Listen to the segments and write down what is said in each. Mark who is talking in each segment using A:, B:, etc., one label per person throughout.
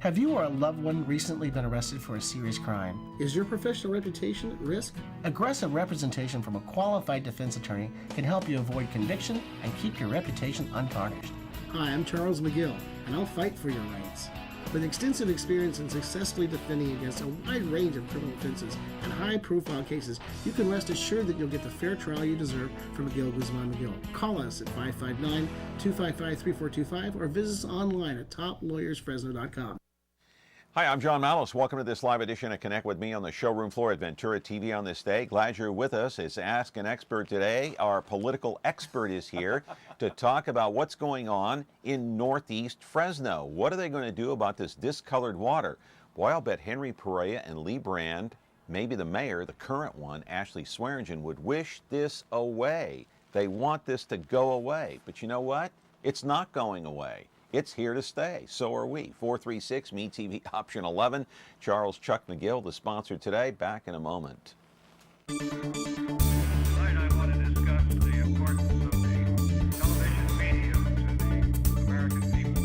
A: Have you or a loved one recently been arrested for a serious crime?
B: Is your professional reputation at risk?
A: Aggressive representation from a qualified defense attorney can help you avoid conviction and keep your reputation untarnished.
B: Hi, I'm Charles McGill, and I'll fight for your rights. With extensive experience in successfully defending against a wide range of criminal offenses and high-profile cases, you can rest assured that you'll get the fair trial you deserve from McGill, Guzman, McGill. Call us at 559-255-3425 or visit us online at toplawyersfresno.com.
C: Hi, I'm John Mallis. Welcome to this live edition of Connect with Me on the showroom floor at Ventura TV on this day. Glad you're with us. It's Ask an Expert today. Our political expert is here to talk about what's going on in Northeast Fresno. What are they going to do about this discolored water? Boy, I'll bet Henry Perea and Lee Brand, maybe the mayor, the current one, Ashley Swearingen, would wish this away. They want this to go away. But you know what? It's not going away. It's here to stay. So are we. 436 MeTV option 11. Charles Chuck McGill, the sponsor today. Back in a moment.
D: Tonight I want to discuss the importance of the television medium to the American people.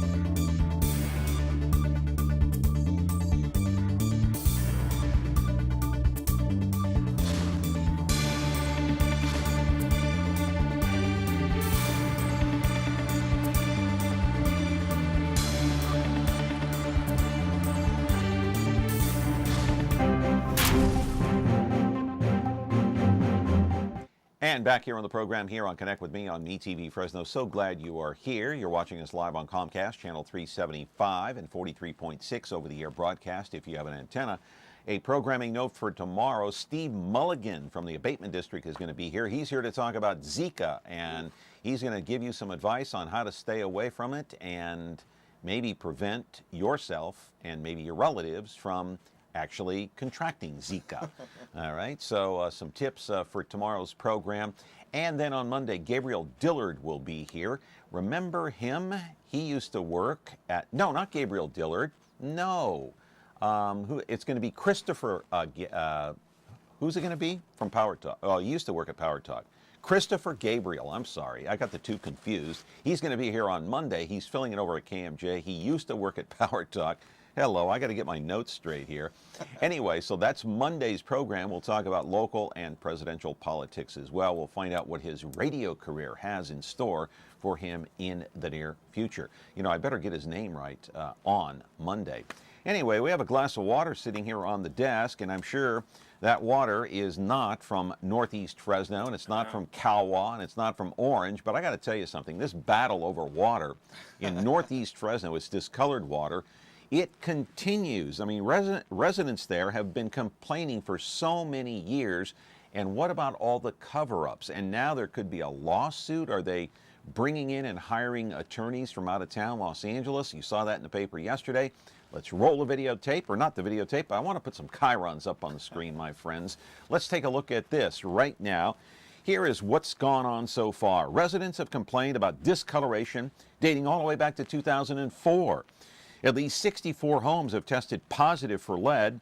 C: And back here on the program here on Connect with Me on MeTV Fresno. So glad you are here. You're watching us live on Comcast, channel 375 and 43.6 over-the-air broadcast if you have an antenna. A programming note for tomorrow, Steve Mulligan from the Abatement District is going to be here. He's here to talk about Zika, and he's going to give you some advice on how to stay away from it and maybe prevent yourself and maybe your relatives from actually contracting Zika. All right, so some tips for tomorrow's program. And then on Monday, Gabriel Dillard will be here. Remember him? He used to work at, no, not Gabriel Dillard, no. It's going to be Christopher, who's it going to be? From Power Talk. Oh, he used to work at Power Talk. Christopher Gabriel, I'm sorry, I got the two confused. He's going to be here on Monday. He's filling it over at KMJ. He used to work at Power Talk. Hello, I got to get my notes straight here. Anyway, so that's Monday's program. We'll talk about local and presidential politics as well. We'll find out what his radio career has in store for him in the near future. You know, I better get his name right on Monday. Anyway, we have a glass of water sitting here on the desk, and I'm sure that water is not from Northeast Fresno, and it's not from Calwa, and it's not from Orange, but I got to tell you something. This battle over water in Northeast Fresno, it's discolored water, it continues. I mean, residents there have been complaining for so many years. And what about all the cover-ups? And now there could be a lawsuit. Are they bringing in and hiring attorneys from out of town, Los Angeles? You saw that in the paper yesterday. Let's roll the videotape, or not the videotape, but I want to put some chyrons up on the screen, my friends. Let's take a look at this right now. Here is what's gone on so far. Residents have complained about discoloration dating all the way back to 2004. At least 64 homes have tested positive for lead.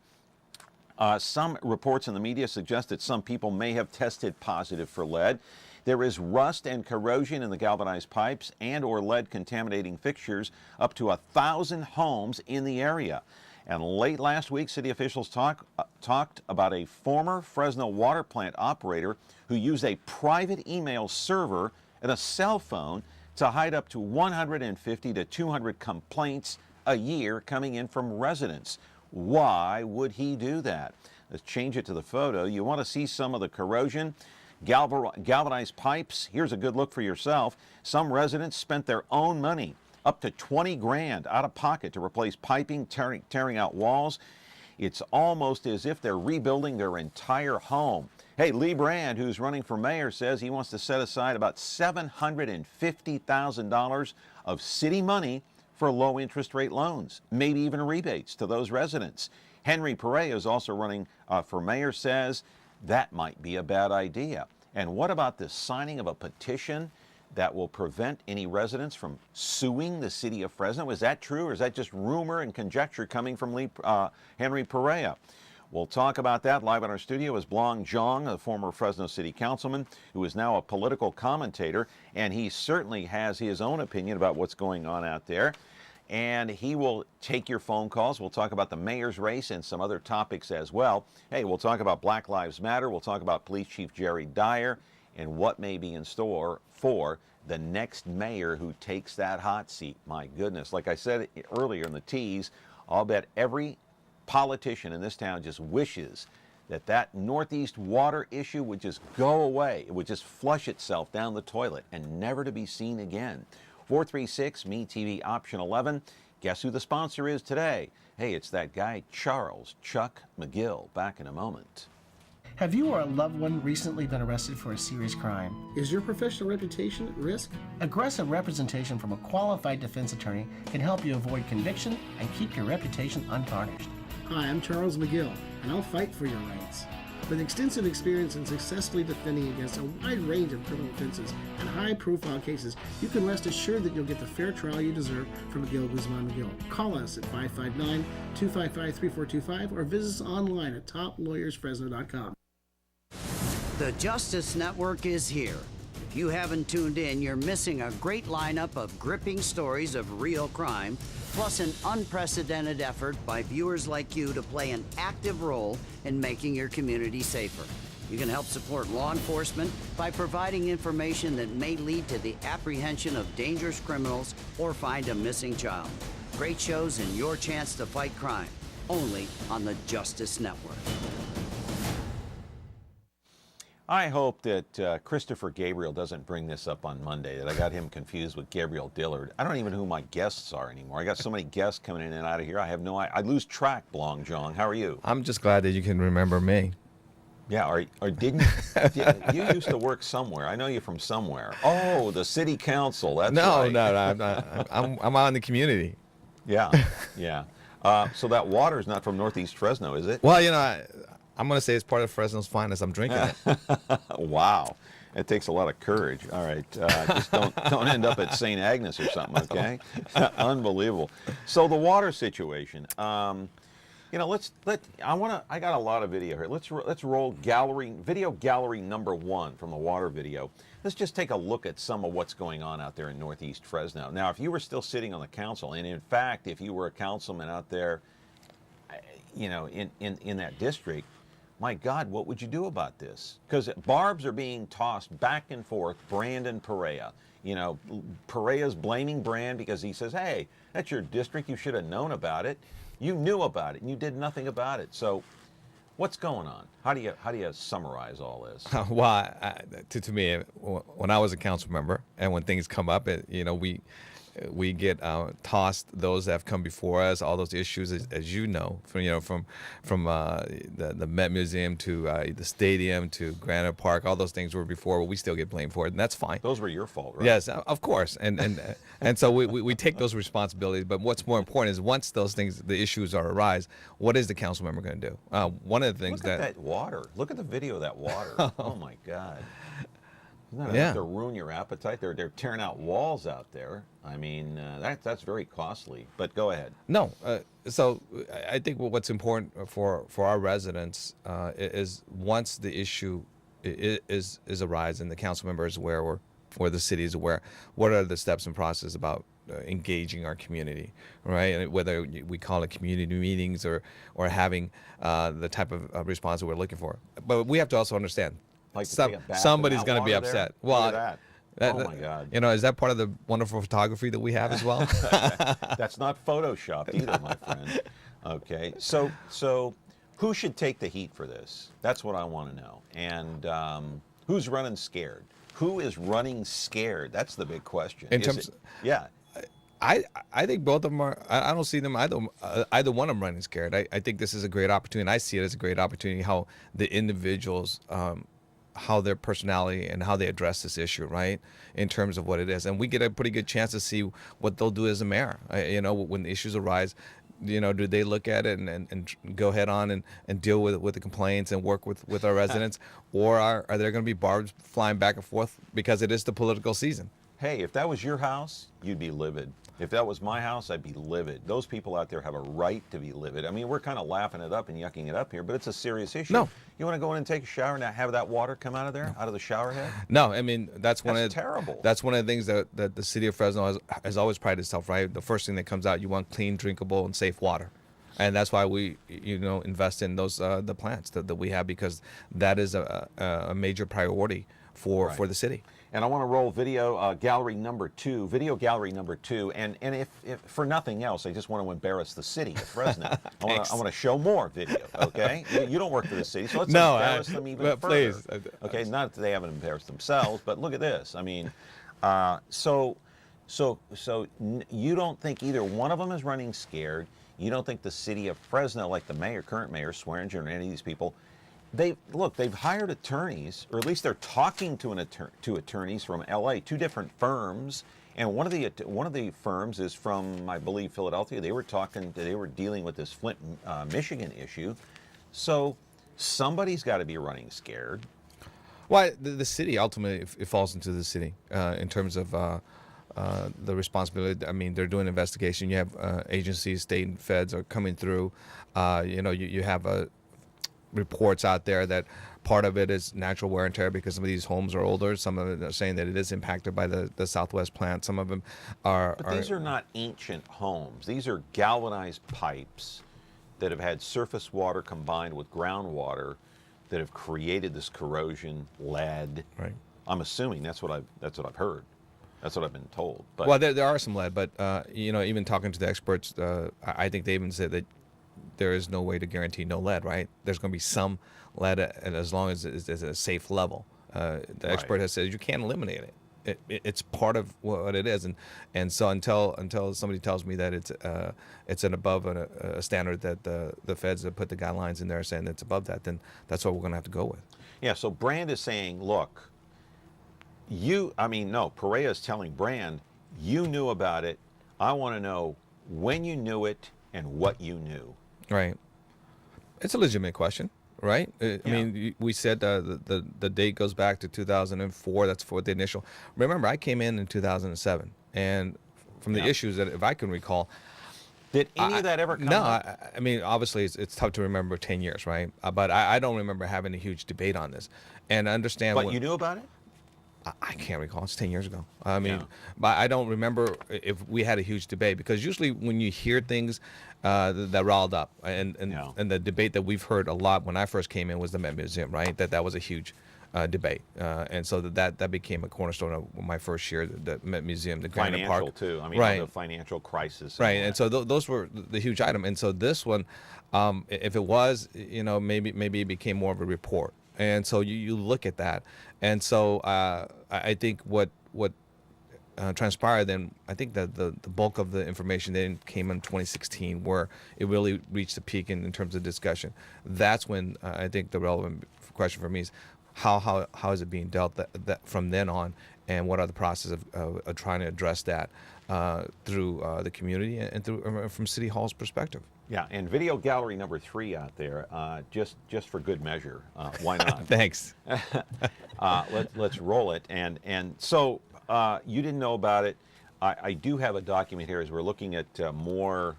C: Some reports in the media suggest that some people may have tested positive for lead. There is rust and corrosion in the galvanized pipes and or lead contaminating fixtures up to 1,000 homes in the area. And late last week, city officials talked about a former Fresno water plant operator who used a private email server and a cell phone to hide up to 150 to 200 complaints a year coming in from residents. Why would he do that? Let's change it to the photo. You want to see some of the corrosion? Galvanized pipes. Here's a good look for yourself. Some residents spent their own money, up to 20 grand out of pocket, to replace piping, tearing out walls. It's almost as if they're rebuilding their entire home. Hey, Lee Brand, who's running for mayor, says he wants to set aside about $750,000 of city money for low interest rate loans, maybe even rebates to those residents. Henry Perea is also running for mayor, says that might be a bad idea. And what about the signing of a petition that will prevent any residents from suing the city of Fresno? Is that true, or is that just rumor and conjecture coming from Henry Perea? We'll talk about that. Live in our studio is Blong Xiong, a former Fresno city councilman who is now a political commentator, and he certainly has his own opinion about what's going on out there. and he will take your phone calls. We'll talk about the mayor's race and some other topics as well. Hey, we'll talk about Black Lives Matter. We'll talk about Police Chief Jerry Dyer and what may be in store for the next mayor who takes that hot seat. My goodness, like I said earlier in the tease, I'll bet every politician in this town just wishes that Northeast water issue would just go away. It would just flush itself down the toilet and never to be seen again. 436 MeTV option 11. Guess who the sponsor is today? Hey, it's that guy Charles Chuck McGill. Back in a moment.
A: Have you or a loved one recently been arrested for a serious crime?
B: Is your professional reputation at risk?
A: Aggressive representation from a qualified defense attorney can help you avoid conviction and keep your reputation untarnished.
B: Hi, I'm Charles McGill, and I'll fight for your rights. With extensive experience in successfully defending against a wide range of criminal offenses and high-profile cases, you can rest assured that you'll get the fair trial you deserve from McGill, Guzman McGill. Call us at 559-255-3425 or visit us online at toplawyersfresno.com.
E: The Justice Network is here. If you haven't tuned in, you're missing a great lineup of gripping stories of real crime, plus an unprecedented effort by viewers like you to play an active role in making your community safer. You can help support law enforcement by providing information that may lead to the apprehension of dangerous criminals or find a missing child. Great shows and your chance to fight crime, only on the Justice Network.
C: I hope that Christopher Gabriel doesn't bring this up on Monday, that I got him confused with Gabriel Dillard. I don't even know who my guests are anymore. I got so many guests coming in and out of here. I have no idea. I lose track, Blong Xiong. How are you?
F: I'm just glad that you can remember me.
C: Yeah, or didn't you used to work somewhere? I know you from somewhere. Oh, the city council. That's right.
F: No, I'm not. I'm out in the community.
C: Yeah, yeah. So that water is not from Northeast Fresno, is it?
F: Well, I'm going to say it's part of Fresno's finest. I'm drinking it.
C: Wow. It takes a lot of courage. All right. Just don't end up at St. Agnes or something, okay? Unbelievable. So the water situation. I got a lot of video here. Let's roll video gallery number 1 from the water video. Let's just take a look at some of what's going on out there in Northeast Fresno. Now, if you were still sitting on the council, and in fact, if you were a councilman out there, in that district, my God, what would you do about this? Because barbs are being tossed back and forth, Brandon Perea. Perea's blaming Brand because he says, hey, that's your district. You should have known about it. You knew about it, and you did nothing about it. So what's going on? How do you summarize all this?
F: Well, to me, when I was a council member and when things come up, we get tossed those that have come before us, all those issues, as you know, from the Met Museum to the stadium to Granite Park, all those things were before, but we still get blamed for it, and that's fine.
C: Those were your fault, right?
F: Yes, of course, and so we take those responsibilities. But what's more important is once those things, the issues arise, what is the council member going to do? One of the things
C: Look at that water. Look at the video of that water. Oh my God. Isn't that enough to ruin your appetite? They're tearing out walls out there. I mean, that's very costly. But go ahead.
F: No, so I think what's important for our residents is once the issue is arise and the council member is aware or the city is aware, what are the steps and process about engaging our community, right? And whether we call it community meetings or having the type of response that we're looking for. But we have to also understand.
C: Like
F: somebody's going to be upset.
C: There? Well, oh my God!
F: Is that part of the wonderful photography that we have as well?
C: That's not photoshopped either, my friend. Okay, so who should take the heat for this? That's what I want to know. And who's running scared? Who is running scared? That's the big question.
F: I think both of them are. I don't see them either one of them running scared. I think this is a great opportunity. I see it as a great opportunity how the individuals. How their personality and how they address this issue, right, in terms of what it is. And we get a pretty good chance to see what they'll do as a mayor. When the issues arise, do they look at it and go head on and deal with the complaints and work with our residents? Or are there going to be barbs flying back and forth because it is the political season?
C: Hey, if that was your house, you'd be livid. If that was my house, I'd be livid. Those people out there have a right to be livid. I mean, we're kind of laughing it up and yucking it up here, but it's a serious issue.
F: No.
C: You want to go in and take a shower and have that water come out of there, out of the shower head?
F: No, I mean that's
C: terrible.
F: That's one of the things that the city of Fresno has always prided itself, right? The first thing that comes out, you want clean, drinkable, and safe water, and that's why we invest in those the plants that we have, because that is a major priority for the city.
C: And I want to roll video gallery number 2, and if for nothing else, I just want to embarrass the city of Fresno. I want to show more video. Okay, you don't work for the city, so let's embarrass them even further.
F: Please.
C: Okay, not that they haven't embarrassed themselves, but look at this. I mean, so you don't think either one of them is running scared? You don't think the city of Fresno, like the mayor, current mayor Swearinger, and any of these people, they've hired attorneys, or at least they're talking to attorneys from L.A., 2 different firms, and one of the firms is from, I believe, Philadelphia. They were dealing with this Flint, Michigan issue, so somebody's got to be running scared.
F: Well, the city ultimately it falls into the city in terms of the responsibility. I mean, they're doing investigation. You have agencies, state and feds are coming through. You have reports out there that part of it is natural wear and tear because some of these homes are older. Some of them are saying that it is impacted by the Southwest plant. Some of them are.
C: But these are not ancient homes. These are galvanized pipes that have had surface water combined with groundwater that have created this corrosion, lead.
F: Right.
C: I'm assuming that's what I've heard. That's what I've been told. But
F: well, there are some lead, but even talking to the experts, I think they even said that there is no way to guarantee no lead, right? There's going to be some lead, and as long as it's at a safe level. The expert has said you can't eliminate it. It's part of what it is, and so until somebody tells me that it's an above a standard that the feds have put the guidelines in there saying that's above that, then that's what we're going to have to go with.
C: Yeah. So Brand is saying, look, Perea is telling Brand, you knew about it. I want to know when you knew it and what you knew.
F: Right. It's a legitimate question, right? I mean, we said the date goes back to 2004. That's for the initial. Remember, I came in 2007, and from the issues that, if I can recall,
C: did any of that ever come up?
F: No, I mean, obviously, it's tough to remember 10 years, right? But I don't remember having a huge debate on this. And understand.
C: But you knew about it?
F: I can't recall. It's 10 years ago. I mean, but I don't remember if we had a huge debate, because usually when you hear things that riled up, and the debate that we've heard a lot when I first came in was the Met Museum, right? That was a huge debate, and so that became a cornerstone of my first year, the Met Museum, the Grand Park.
C: Financial too. I mean, the financial crisis.
F: Right, and so those were the huge item. And so this one, if it was, maybe it became more of a report. And so you look at that, and so I think what transpired then, I think that the bulk of the information then came in 2016, where it really reached a peak in terms of discussion. That's when I think the relevant question for me is how is it being dealt that from then on, and what are the process of trying to address that through the community and through from City Hall's perspective.
C: Yeah, and video gallery number 3 out there, just for good measure. Why not?
F: Thanks.
C: Let's roll it. And so you didn't know about it. I do have a document here as we're looking at more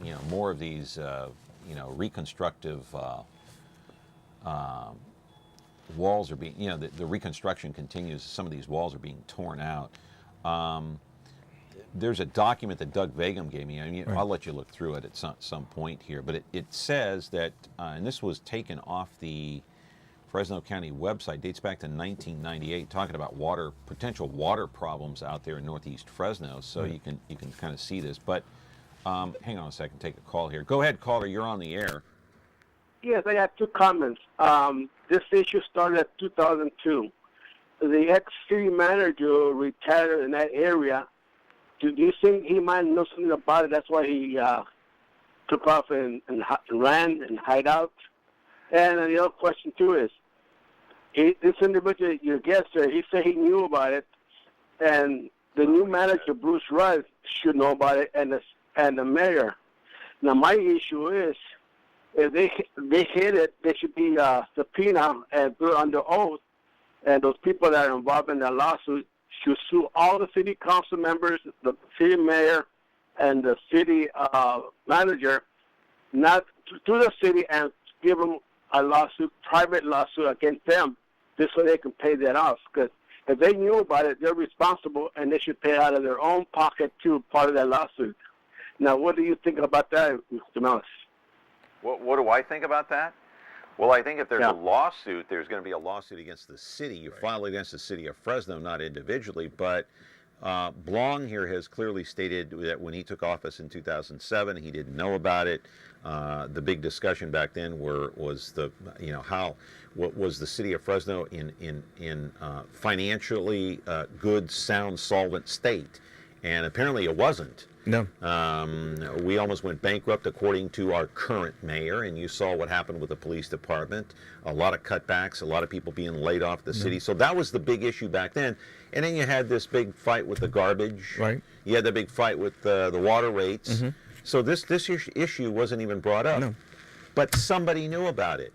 C: of these reconstructive walls are being, the reconstruction continues. Some of these walls are being torn out. There's a document that Doug Vagum gave me. I mean, I'll let you look through it at some point here, but it says that, and this was taken off the Fresno County website, dates back to 1998, talking about potential water problems out there in Northeast Fresno. So you can kind of see this. But hang on a second, take a call here. Go ahead, caller. You're on the air.
G: Yes, I got 2 comments. This issue started in 2002. The ex-city manager retired in that area. Do you think he might know something about it? That's why he took off and ran and hide out. And the other question, too, is this individual, your guest there, he said he knew about it, and the new manager, Bruce Rudd, should know about it, and the mayor. Now, my issue is, if they hit it, they should be subpoenaed and put under oath, and those people that are involved in the lawsuit to sue all the city council members, the city mayor, and the city manager, not to the city, and give them a lawsuit, private lawsuit against them, just so they can pay that off. Because if they knew about it, they're responsible, and they should pay out of their own pocket too, part of that lawsuit. Now, what do you think about that, Mr. Mellis?
C: What do I think about that? Well, I think if there's a lawsuit, there's going to be a lawsuit against the city. You file against the city of Fresno, not individually. But Blong here has clearly stated that when he took office in 2007, he didn't know about it. The big discussion back then was what was the city of Fresno in financially good, sound, solvent state, and apparently it wasn't.
F: No.
C: We almost went bankrupt according to our current mayor, and you saw what happened with the police department. A lot of cutbacks, a lot of people being laid off the city. So that was the big issue back then. And then you had this big fight with the garbage.
F: Right.
C: You had the big fight with the water rates.
F: Mm-hmm.
C: So this issue wasn't even brought up.
F: No.
C: But somebody knew about it.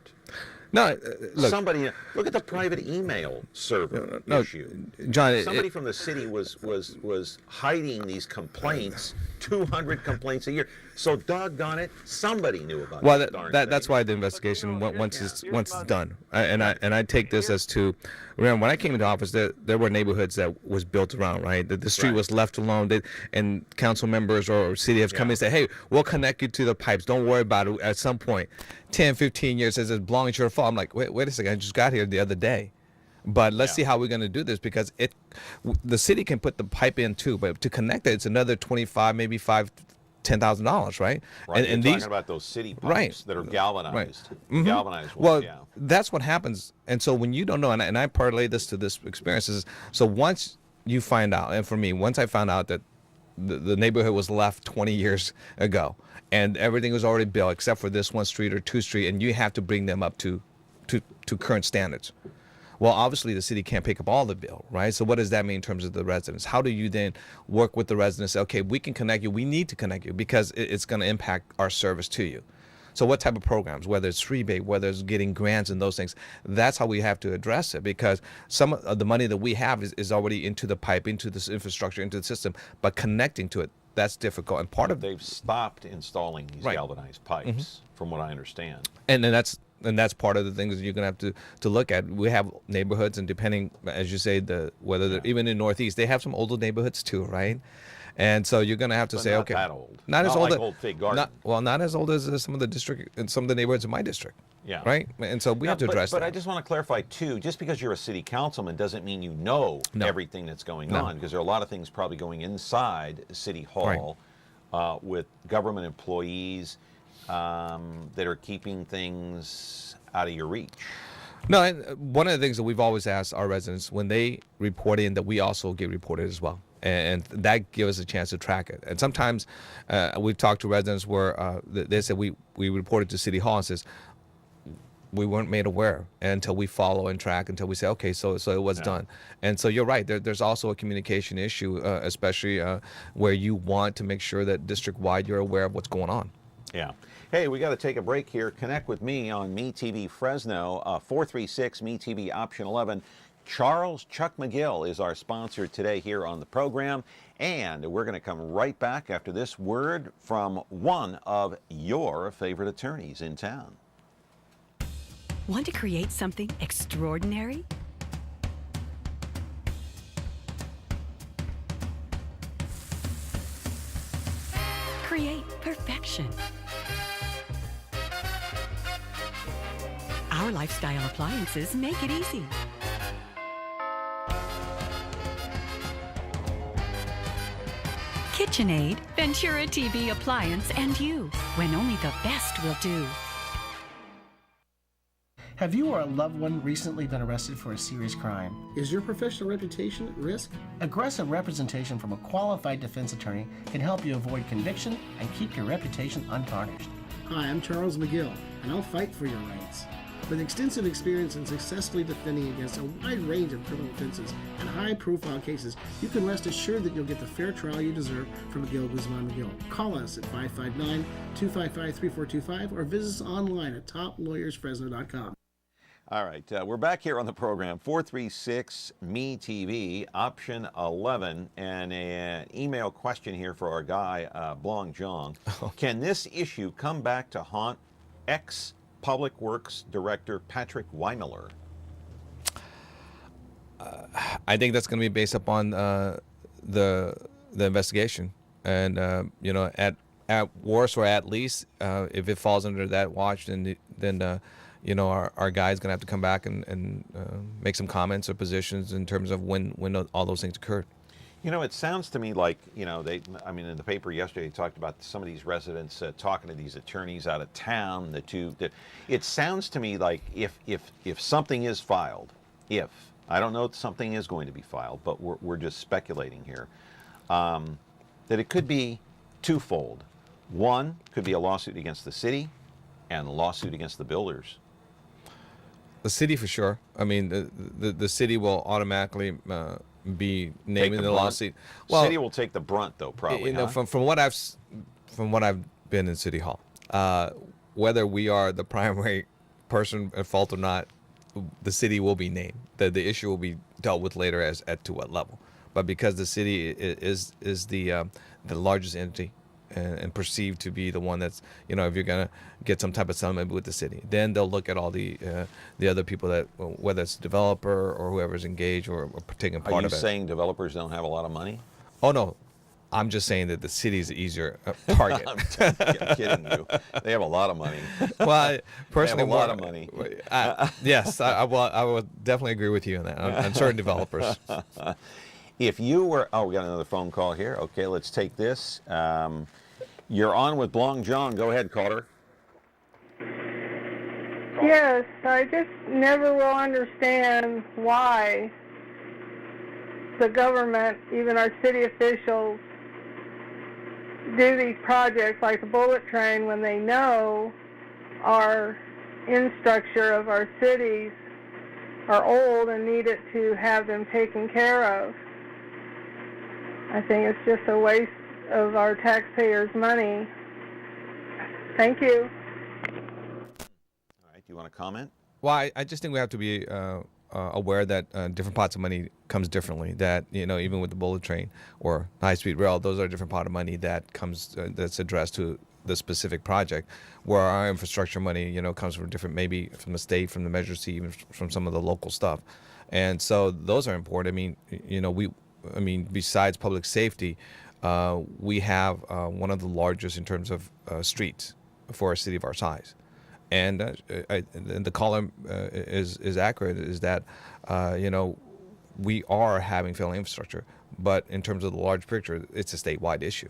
F: No, look.
C: Somebody look at the private email server issue.
F: John,
C: Somebody from the city was hiding these complaints, 200 complaints a year. So doggone it, somebody knew about it.
F: Well, that's why the investigation once it's done, and I take this as to, remember when I came into office, there were neighborhoods that was built around, right? The street was left alone, and council members or city have come in and say, hey, we'll connect you to the pipes. Don't worry about it. At some point, 10, 15 years says it's Blong Xiong fault. I'm like, wait a second, I just got here the other day. But let's see how we're going to do this, because the city can put the pipe in too, but to connect it, it's another $25, maybe $10,000, right?
C: Right.
F: And
C: You're
F: these,
C: talking about those city pipes that are galvanized.
F: Right. Mm-hmm.
C: Galvanized
F: Well,
C: ones,
F: that's what happens. And so when you don't know, and I parlay this to this experience, is so once you find out, and for me, once I found out that the neighborhood was left 20 years ago, and everything was already built except for this one street or two street, and you have to bring them up to current standards. Well, obviously the city can't pick up all the bill, right? So what does that mean in terms of the residents? How do you then work with the residents? Okay, we can connect you. We need to connect you because it's going to impact our service to you. So what type of programs, whether it's rebate, whether it's getting grants and those things, that's how we have to address it, because some of the money that we have is already into the pipe, into this infrastructure, into the system, but connecting to it, that's difficult. And part of
C: they've stopped installing these galvanized pipes, from what I understand.
F: And then that's part of the things that you're going to have to look at. We have neighborhoods, and depending, as you say, whether they're even in Northeast, they have some older neighborhoods too, right? And so you're going to have to say,
C: not
F: okay,
C: that old.
F: not as
C: Not
F: old,
C: like Old Fig Garden.
F: not as old as some of the district and some of the neighborhoods in my district.
C: Yeah.
F: Right. And so we have to address that.
C: But I just want to clarify too. Just because you're a city councilman doesn't mean you know everything that's going on, because there are a lot of things probably going inside City Hall with government employees that are keeping things out of your reach.
F: No, and one of the things that we've always asked our residents when they report in, that we also get reported as well. And that gives us a chance to track it. And sometimes we've talked to residents where they said we reported to City Hall and says we weren't made aware until we follow and track, until we say, okay, so it was done. And so you're right. There's also a communication issue, especially where you want to make sure that district-wide you're aware of what's going on.
C: Yeah. Hey, we got to take a break here. Connect with me on MeTV Fresno, 436 MeTV option 11. Charles Chuck McGill is our sponsor today here on the program, and we're going to come right back after this word from one of your favorite attorneys in town.
H: Want to create something extraordinary? Create perfection. Our lifestyle appliances make it easy. KitchenAid, Ventura TV appliance, and you, when only the best will do.
A: Have you or a loved one recently been arrested for a serious crime?
B: Is your professional reputation at risk?
A: Aggressive representation from a qualified defense attorney can help you avoid conviction and keep your reputation untarnished.
B: Hi, I'm Charles McGill, and I'll fight for your rights. With extensive experience in successfully defending against a wide range of criminal offenses and high-profile cases, you can rest assured that you'll get the fair trial you deserve from McGill, Guzman McGill. Call us at 559-255-3425 or visit us online at toplawyersfresno.com.
C: All right, we're back here on the program, 436-ME-TV, option 11, and an email question here for our guy, Blong Xiong. Can this issue come back to haunt ex-Public Works Director Patrick Weimiller?
F: I think that's going to be based upon the investigation, and at worst or at least, if it falls under that watch, then our guy's going to have to come back and make some comments or positions in terms of when all those things occurred.
C: It sounds to me like, in the paper yesterday, they talked about some of these residents talking to these attorneys out of town. It sounds to me like if something is filed, I don't know if something is going to be filed, but we're just speculating here, that it could be twofold. One could be a lawsuit against the city and a lawsuit against the builders.
F: The city for sure. I mean, the city will automatically be naming the lawsuit.
C: Well, city will take the brunt, though, probably.
F: From what I've been in City Hall, whether we are the primary person at fault or not, the city will be named. The issue will be dealt with later as to what level. But because the city is the largest entity and perceived to be the one that's, if you're gonna get some type of settlement with the city, then they'll look at all the other people that, whether it's the developer or whoever's engaged or taking part of it.
C: Are you saying developers don't have a lot of money?
F: Oh no, I'm just saying that the city's an easier target.
C: I'm kidding you. They have a lot of money.
F: Well, I personally,
C: they have a lot of money.
F: Yes, I would definitely agree with you on that. On certain developers.
C: If you were, we got another phone call here. Okay, let's take this. You're on with Blong Xiong. Go ahead, caller.
I: Yes, I just never will understand why the government, even our city officials, do these projects like the bullet train when they know our infrastructure of our cities are old and needed to have them taken care of. I think it's just a waste of our taxpayers' money. Thank you.
C: All right, do you want to comment?
F: Well, I just think we have to be aware that different pots of money comes differently. That, even with the bullet train or high-speed rail, those are a different pot of money that comes that's addressed to the specific project, where our infrastructure money, comes from different, maybe from the state, from the Measure C, even from some of the local stuff. And so those are important. Besides public safety, we have one of the largest in terms of streets for a city of our size. And the column is accurate, is that, we are having failing infrastructure. But in terms of the large picture, it's a statewide issue.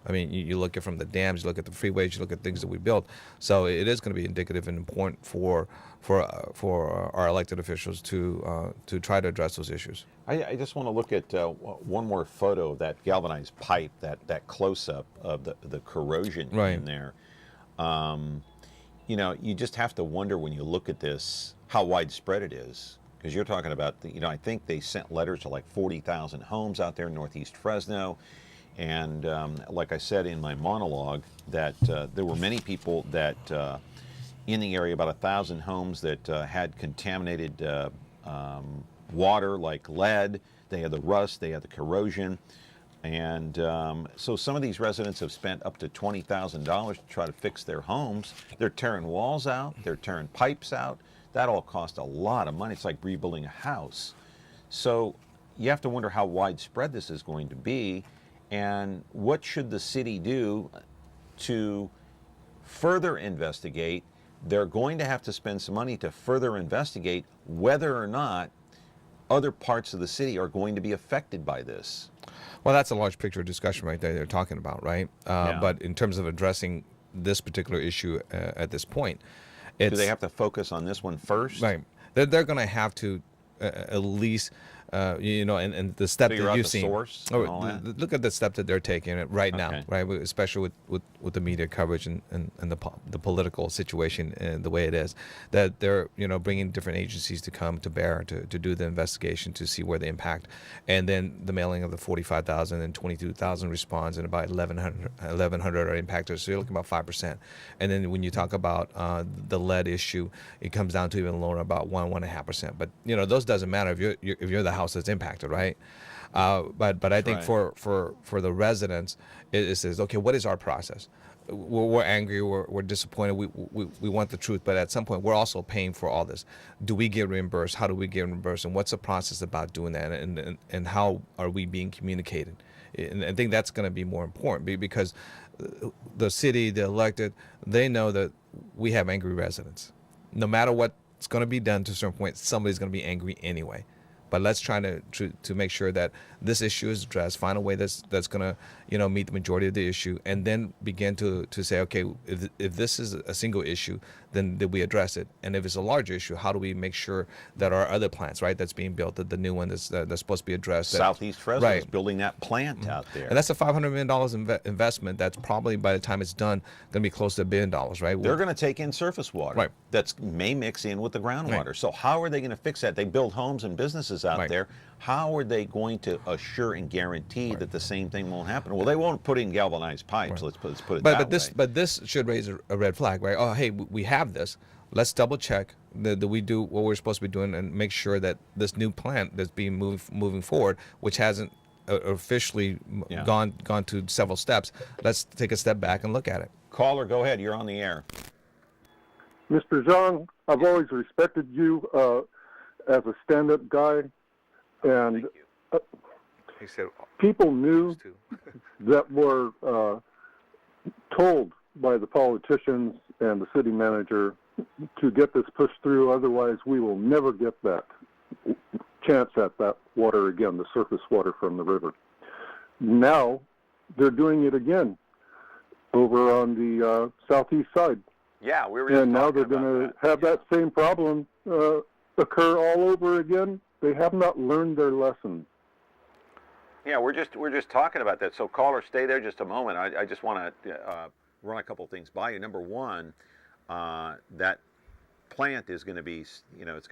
F: I mean, you look at from the dams, you look at the freeways, you look at things that we built. So it is going to be indicative and important for our elected officials to try to address those issues.
C: I just want to look at one more photo of that galvanized pipe, that close-up of the corrosion in there. You just have to wonder when you look at this how widespread it is. Because you're talking about, I think they sent letters to like 40,000 homes out there in Northeast Fresno. And like I said in my monologue, that there were many people that in the area, about 1,000 homes that had contaminated water like lead. They had the rust, they had the corrosion. And so some of these residents have spent up to $20,000 to try to fix their homes. They're tearing walls out, they're tearing pipes out. That all cost a lot of money. It's like rebuilding a house. So you have to wonder how widespread this is going to be, and what should the city do to further investigate. They're going to have to spend some money to further investigate whether or not other parts of the city are going to be affected by this.
F: Well, that's a large picture discussion right there they're talking about, right? But in terms of addressing this particular issue at this point, do
C: they have to focus on this one first?
F: Right. They're going to have to at least and the step
C: So you're
F: that
C: at
F: you've
C: the
F: seen.
C: source and all that?
F: Look at the step that they're taking right now,
C: Okay.
F: right? Especially with the media coverage and the political situation and the way it is, that they're bringing different agencies to come to bear to do the investigation to see where the impact, and then the mailing of the 45,000 and 22,000 responds, and about 1,100 are impacted. So you're looking about 5%. And then when you talk about the lead issue, it comes down to even lower, about 1.5%. But those doesn't matter if you're the house that's impacted, right? But I think
C: right.
F: for the residents, it says, okay, what is our process? We're angry, we're disappointed, we want the truth, but at some point we're also paying for all this. Do we get reimbursed? How do we get reimbursed? And what's the process about doing that? And how are we being communicated? And I think that's going to be more important, because the city, the elected, they know that we have angry residents. No matter what's going to be done to a certain point, somebody's going to be angry anyway. But let's try to make sure that this issue is addressed, find a way that's going to meet the majority of the issue, and then begin to say, okay, if this is a single issue, then we address it. And if it's a larger issue, how do we make sure that our other plants, right, that's being built, the new one that's supposed to be addressed.
C: Southeast Fresno is
F: right.
C: building that plant out there.
F: And that's a $500 million investment that's probably, by the time it's done, going to be close to $1 billion, right?
C: They're going to take in surface water
F: Right.
C: that may mix in with the groundwater.
F: Right.
C: So how are they going to fix that? They build homes and businesses out
F: Right.
C: there. How are they going to assure and guarantee that the same thing won't happen? Well, they won't put in galvanized pipes. Let's put it that way.
F: But this should raise a red flag, right? Oh, hey, we have this. Let's double check that we do what we're supposed to be doing, and make sure that this new plant that's being moving forward, which hasn't officially gone to several steps, let's take a step back and look at it.
C: Caller, go ahead. You're on the air.
J: Mr. Xiong, I've always respected you as a stand-up guy, and
F: He said,
J: people knew that were told by the politicians and the city manager to get this pushed through. Otherwise, we will never get that chance at that water again, the surface water from the river. Now they're doing it again over on the southeast side.
C: Yeah, we were just
J: And now
C: talking
J: they're going
C: about
J: to have that same problem occur all over again. They have not learned their lesson.
C: Yeah, we're just talking about that. So caller, stay there just a moment. I just want to run a couple of things by you. Number one, that plant is going to be, it's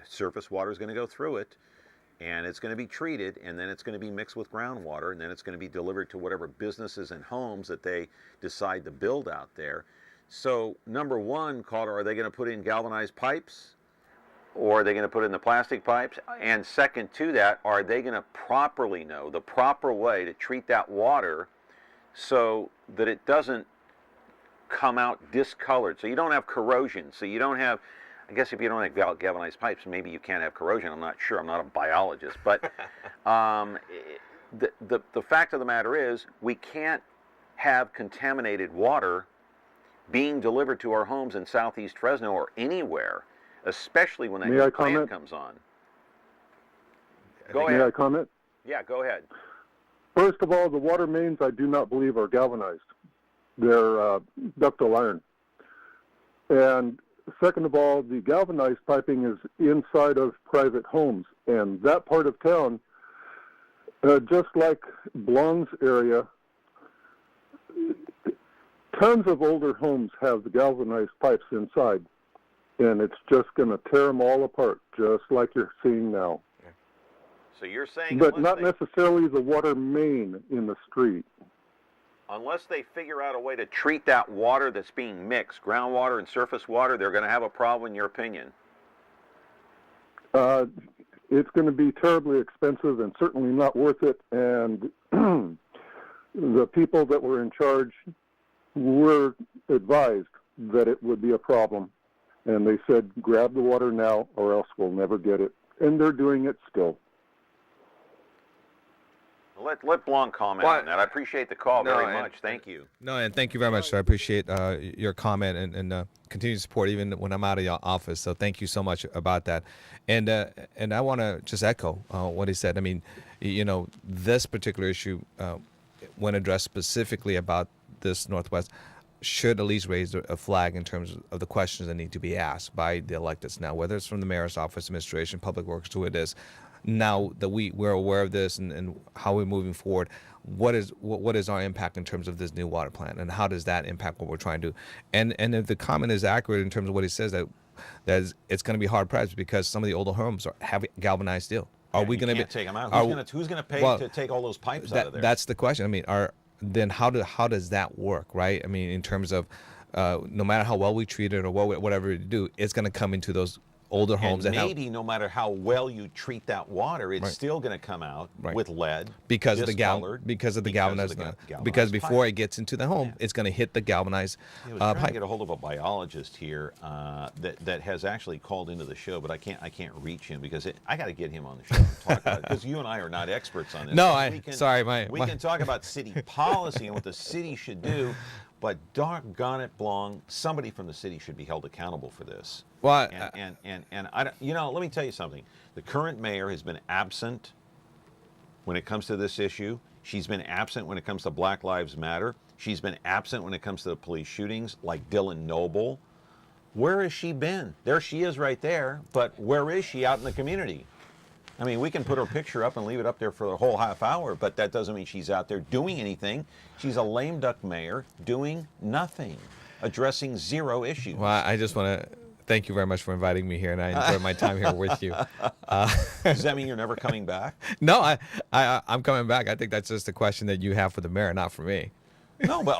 C: surface water is going to go through it, and it's going to be treated, and then it's going to be mixed with groundwater, and then it's going to be delivered to whatever businesses and homes that they decide to build out there. So number one, caller, are they going to put in galvanized pipes? Or are they going to put in the plastic pipes? And second to that, are they going to properly know the proper way to treat that water so that it doesn't come out discolored, so you don't have corrosion, so you don't have, I guess if you don't have galvanized pipes, maybe you can't have corrosion. I'm not sure. I'm not a biologist. But the fact of the matter is, we can't have contaminated water being delivered to our homes in southeast Fresno or anywhere, especially when that new plant comes on. Go ahead.
J: May I comment?
C: Yeah, go ahead.
J: First of all, the water mains I do not believe are galvanized. They're ductile iron. And second of all, the galvanized piping is inside of private homes. And that part of town, just like Blong's area, tons of older homes have the galvanized pipes inside. And it's just going to tear them all apart, just like you're seeing now.
C: So you're saying,
J: but not necessarily the water main in the street.
C: Unless they figure out a way to treat that water that's being mixed, groundwater and surface water, they're going to have a problem, in your opinion?
J: It's going to be terribly expensive and certainly not worth it. And the people that were in charge were advised that it would be a problem. And they said, grab the water now or else we'll never get it. And they're doing it still.
C: Let Blong comment on that. I appreciate the call very much. Thank you.
F: No, and thank you very much, sir. I appreciate your comment and continued support even when I'm out of your office. So thank you so much about that. And I want to just echo what he said. I mean, this particular issue, when addressed specifically about this Northwest, should at least raise a flag in terms of the questions that need to be asked by the electeds now, whether it's from the mayor's office, administration, public works, who it is. now that we're aware of this and how we're moving forward, what is our impact in terms of this new water plant, and how does that impact what we're trying to do? And if the comment is accurate in terms of what he says, that it's going to be hard pressed because some of the older homes have galvanized steel. Are we going to
C: take them out? Who's going to pay to take all those pipes out of there?
F: That's the question. I mean, then how does that work, right? I mean, in terms of no matter how well we treat it or whatever we do, it's going to come into those older homes.
C: And maybe no matter how well you treat that water, it's still going to come out with lead
F: because of the galvanized. Because before it gets into the home, it's going to hit the galvanized
C: I was trying
F: pipe.
C: to get a hold of a biologist here that has actually called into the show, but I can't reach him because I got to get him on the show and talk about it, because you and I are not experts on this.
F: No,
C: we can talk about city policy and what the city should do. But doggone it, Blong, somebody from the city should be held accountable for this.
F: Well,
C: and I don't, let me tell you something. The current mayor has been absent when it comes to this issue. She's been absent when it comes to Black Lives Matter. She's been absent when it comes to the police shootings like Dylan Noble. Where has she been? There she is right there, but where is she out in the community? I mean, we can put her picture up and leave it up there for the whole half hour, but that doesn't mean she's out there doing anything. She's a lame duck mayor doing nothing, addressing zero issues.
F: Well, I just want to thank you very much for inviting me here, and I enjoyed my time here with you.
C: Does that mean you're never coming back?
F: No, I'm coming back. I think that's just a question that you have for the mayor, not for me.
C: No, but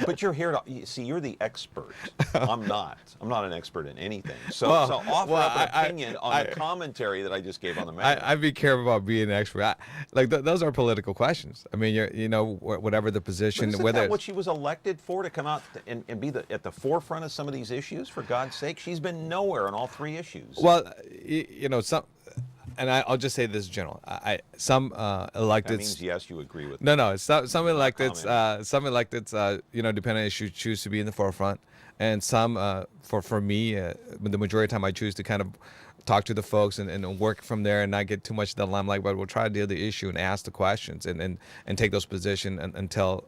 C: but you're here to see. You're the expert. I'm not. I'm not an expert in anything. So offer up an opinion on the commentary that I just gave on the matter.
F: I'd be careful about being an expert. Those are political questions. I mean, whatever the position.
C: But isn't that what she was elected for, to come out and be at the forefront of some of these issues? For God's sake, she's been nowhere on all three issues.
F: Well, some. And I'll just say this in general. Some electeds.
C: That means yes, you agree with.
F: No. Some electeds, depending on issues, choose to be in the forefront, and some, for me, the majority of the time I choose to kind of talk to the folks and work from there and not get too much of the limelight, but we'll try to deal with the issue and ask the questions and take those positions until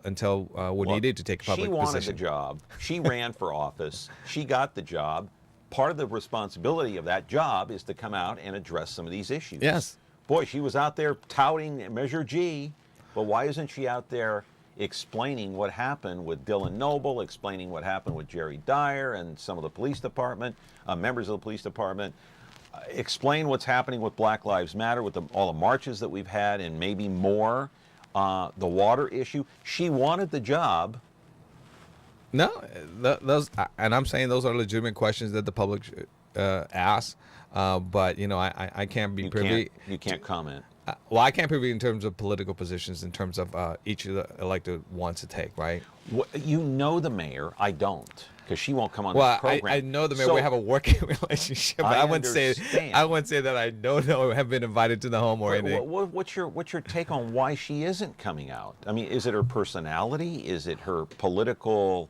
F: we're needed to take a public position.
C: She wanted the job. She ran for office. She got the job. Part of the responsibility of that job is to come out and address some of these issues.
F: Yes.
C: Boy, she was out there touting Measure G, but why isn't she out there explaining what happened with Dylan Noble, explaining what happened with Jerry Dyer and some of the police department, members of the police department, explain what's happening with Black Lives Matter, with all the marches that we've had and maybe more, the water issue. She wanted the job.
F: No, those, and I'm saying those are legitimate questions that the public asks. But I can't be privy.
C: You can't comment.
F: Well, I can't privy in terms of political positions, in terms of each of the elected wants to take, right?
C: Well, the mayor. I don't, because she won't come on this program.
F: I know the mayor. So, we have a working relationship. But I wouldn't say that I have been invited to the home or anything.
C: What's your take on why she isn't coming out? I mean, is it her personality? Is it her political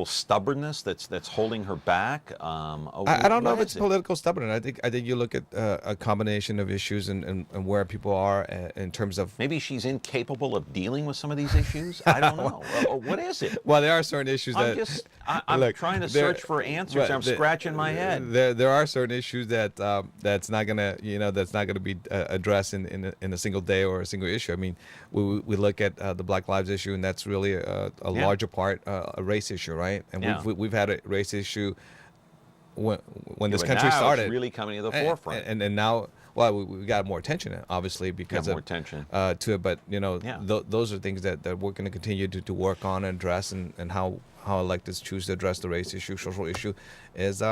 C: stubbornness that's holding her back?
F: I don't know if it's political stubbornness. I think you look at a combination of issues and where people are in terms of.
C: Maybe she's incapable of dealing with some of these issues. I don't know. What is it?
F: Well, there are certain issues
C: I'm trying to search for answers. I'm scratching my head.
F: There are certain issues that's not gonna be addressed in a single day or a single issue. I mean, we look at the Black Lives issue, and that's really a larger part. A race issue, right? And we've had a race issue when this country started.
C: It's really coming to the forefront.
F: And now, well, we got more attention, obviously, because
C: more attention
F: to it. But those are things that we're going to continue to work on and address, and how electeds choose to address the race issue, social issue, is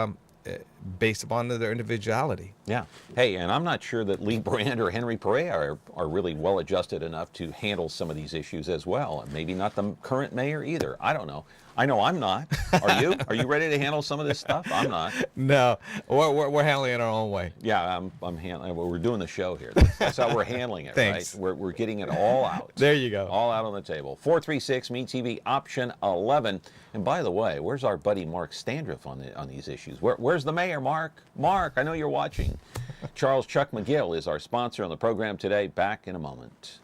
F: based upon their individuality.
C: Yeah. Hey, and I'm not sure that Lee Brand or Henry Perea are really well adjusted enough to handle some of these issues as well. And maybe not the current mayor either. I don't know. I know I'm not. Are you? Are you ready to handle some of this stuff? I'm not.
F: No, we're handling it our own way.
C: Yeah, I'm handling. We're doing the show here. That's how we're handling it.
F: Thanks.
C: Right? We're getting it all out.
F: There you go.
C: All out on the table. 436-MeTV option 11. And by the way, where's our buddy Mark Standriff on these issues? Where's the mayor, Mark? Mark, I know you're watching. Charles Chuck McGill is our sponsor on the program today. Back in a moment.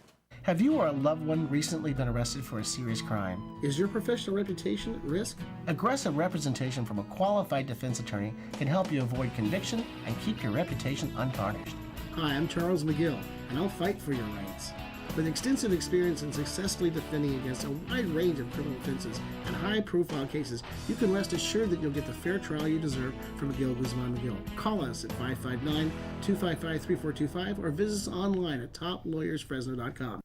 A: Have you or a loved one recently been arrested for a serious crime?
B: Is your professional reputation at risk?
A: Aggressive representation from a qualified defense attorney can help you avoid conviction and keep your reputation untarnished.
B: Hi, I'm Charles McGill, and I'll fight for your rights. With extensive experience in successfully defending against a wide range of criminal offenses and high-profile cases, you can rest assured that you'll get the fair trial you deserve from McGill, Guzman McGill. Call us at 559-255-3425 or visit us online at toplawyersfresno.com.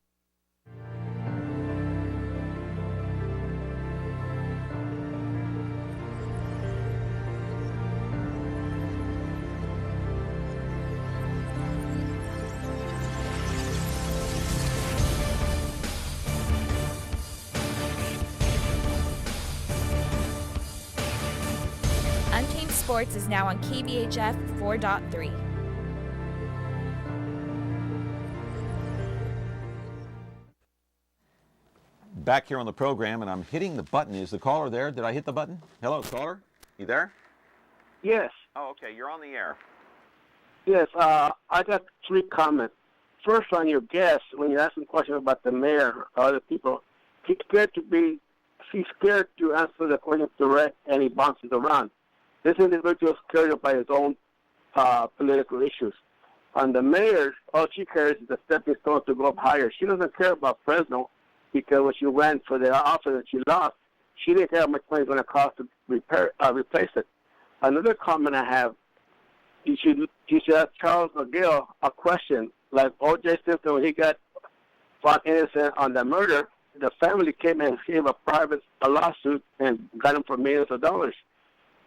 K: Untamed Sports is now on KBHF 4.3.
C: Back here on the program, and I'm hitting the button. Is the caller there? Did I hit the button? Hello, caller? You there?
G: Yes.
C: Oh, okay. You're on the air.
G: Yes, I got 3 comments. First, on your guest, when you ask him questions about the mayor or other people, he's scared to answer the question direct, and he bounces around. This individual is scared by his own political issues. On the mayor, all she cares is the stepping stone to go up higher. She doesn't care about Fresno because when she ran for the office and she lost, she didn't care how much money it's going to cost to replace it. Another comment I have, you should ask Charles McGill a question. Like O.J. Simpson, when he got found innocent on the murder, the family came and gave a lawsuit and got him for millions of dollars.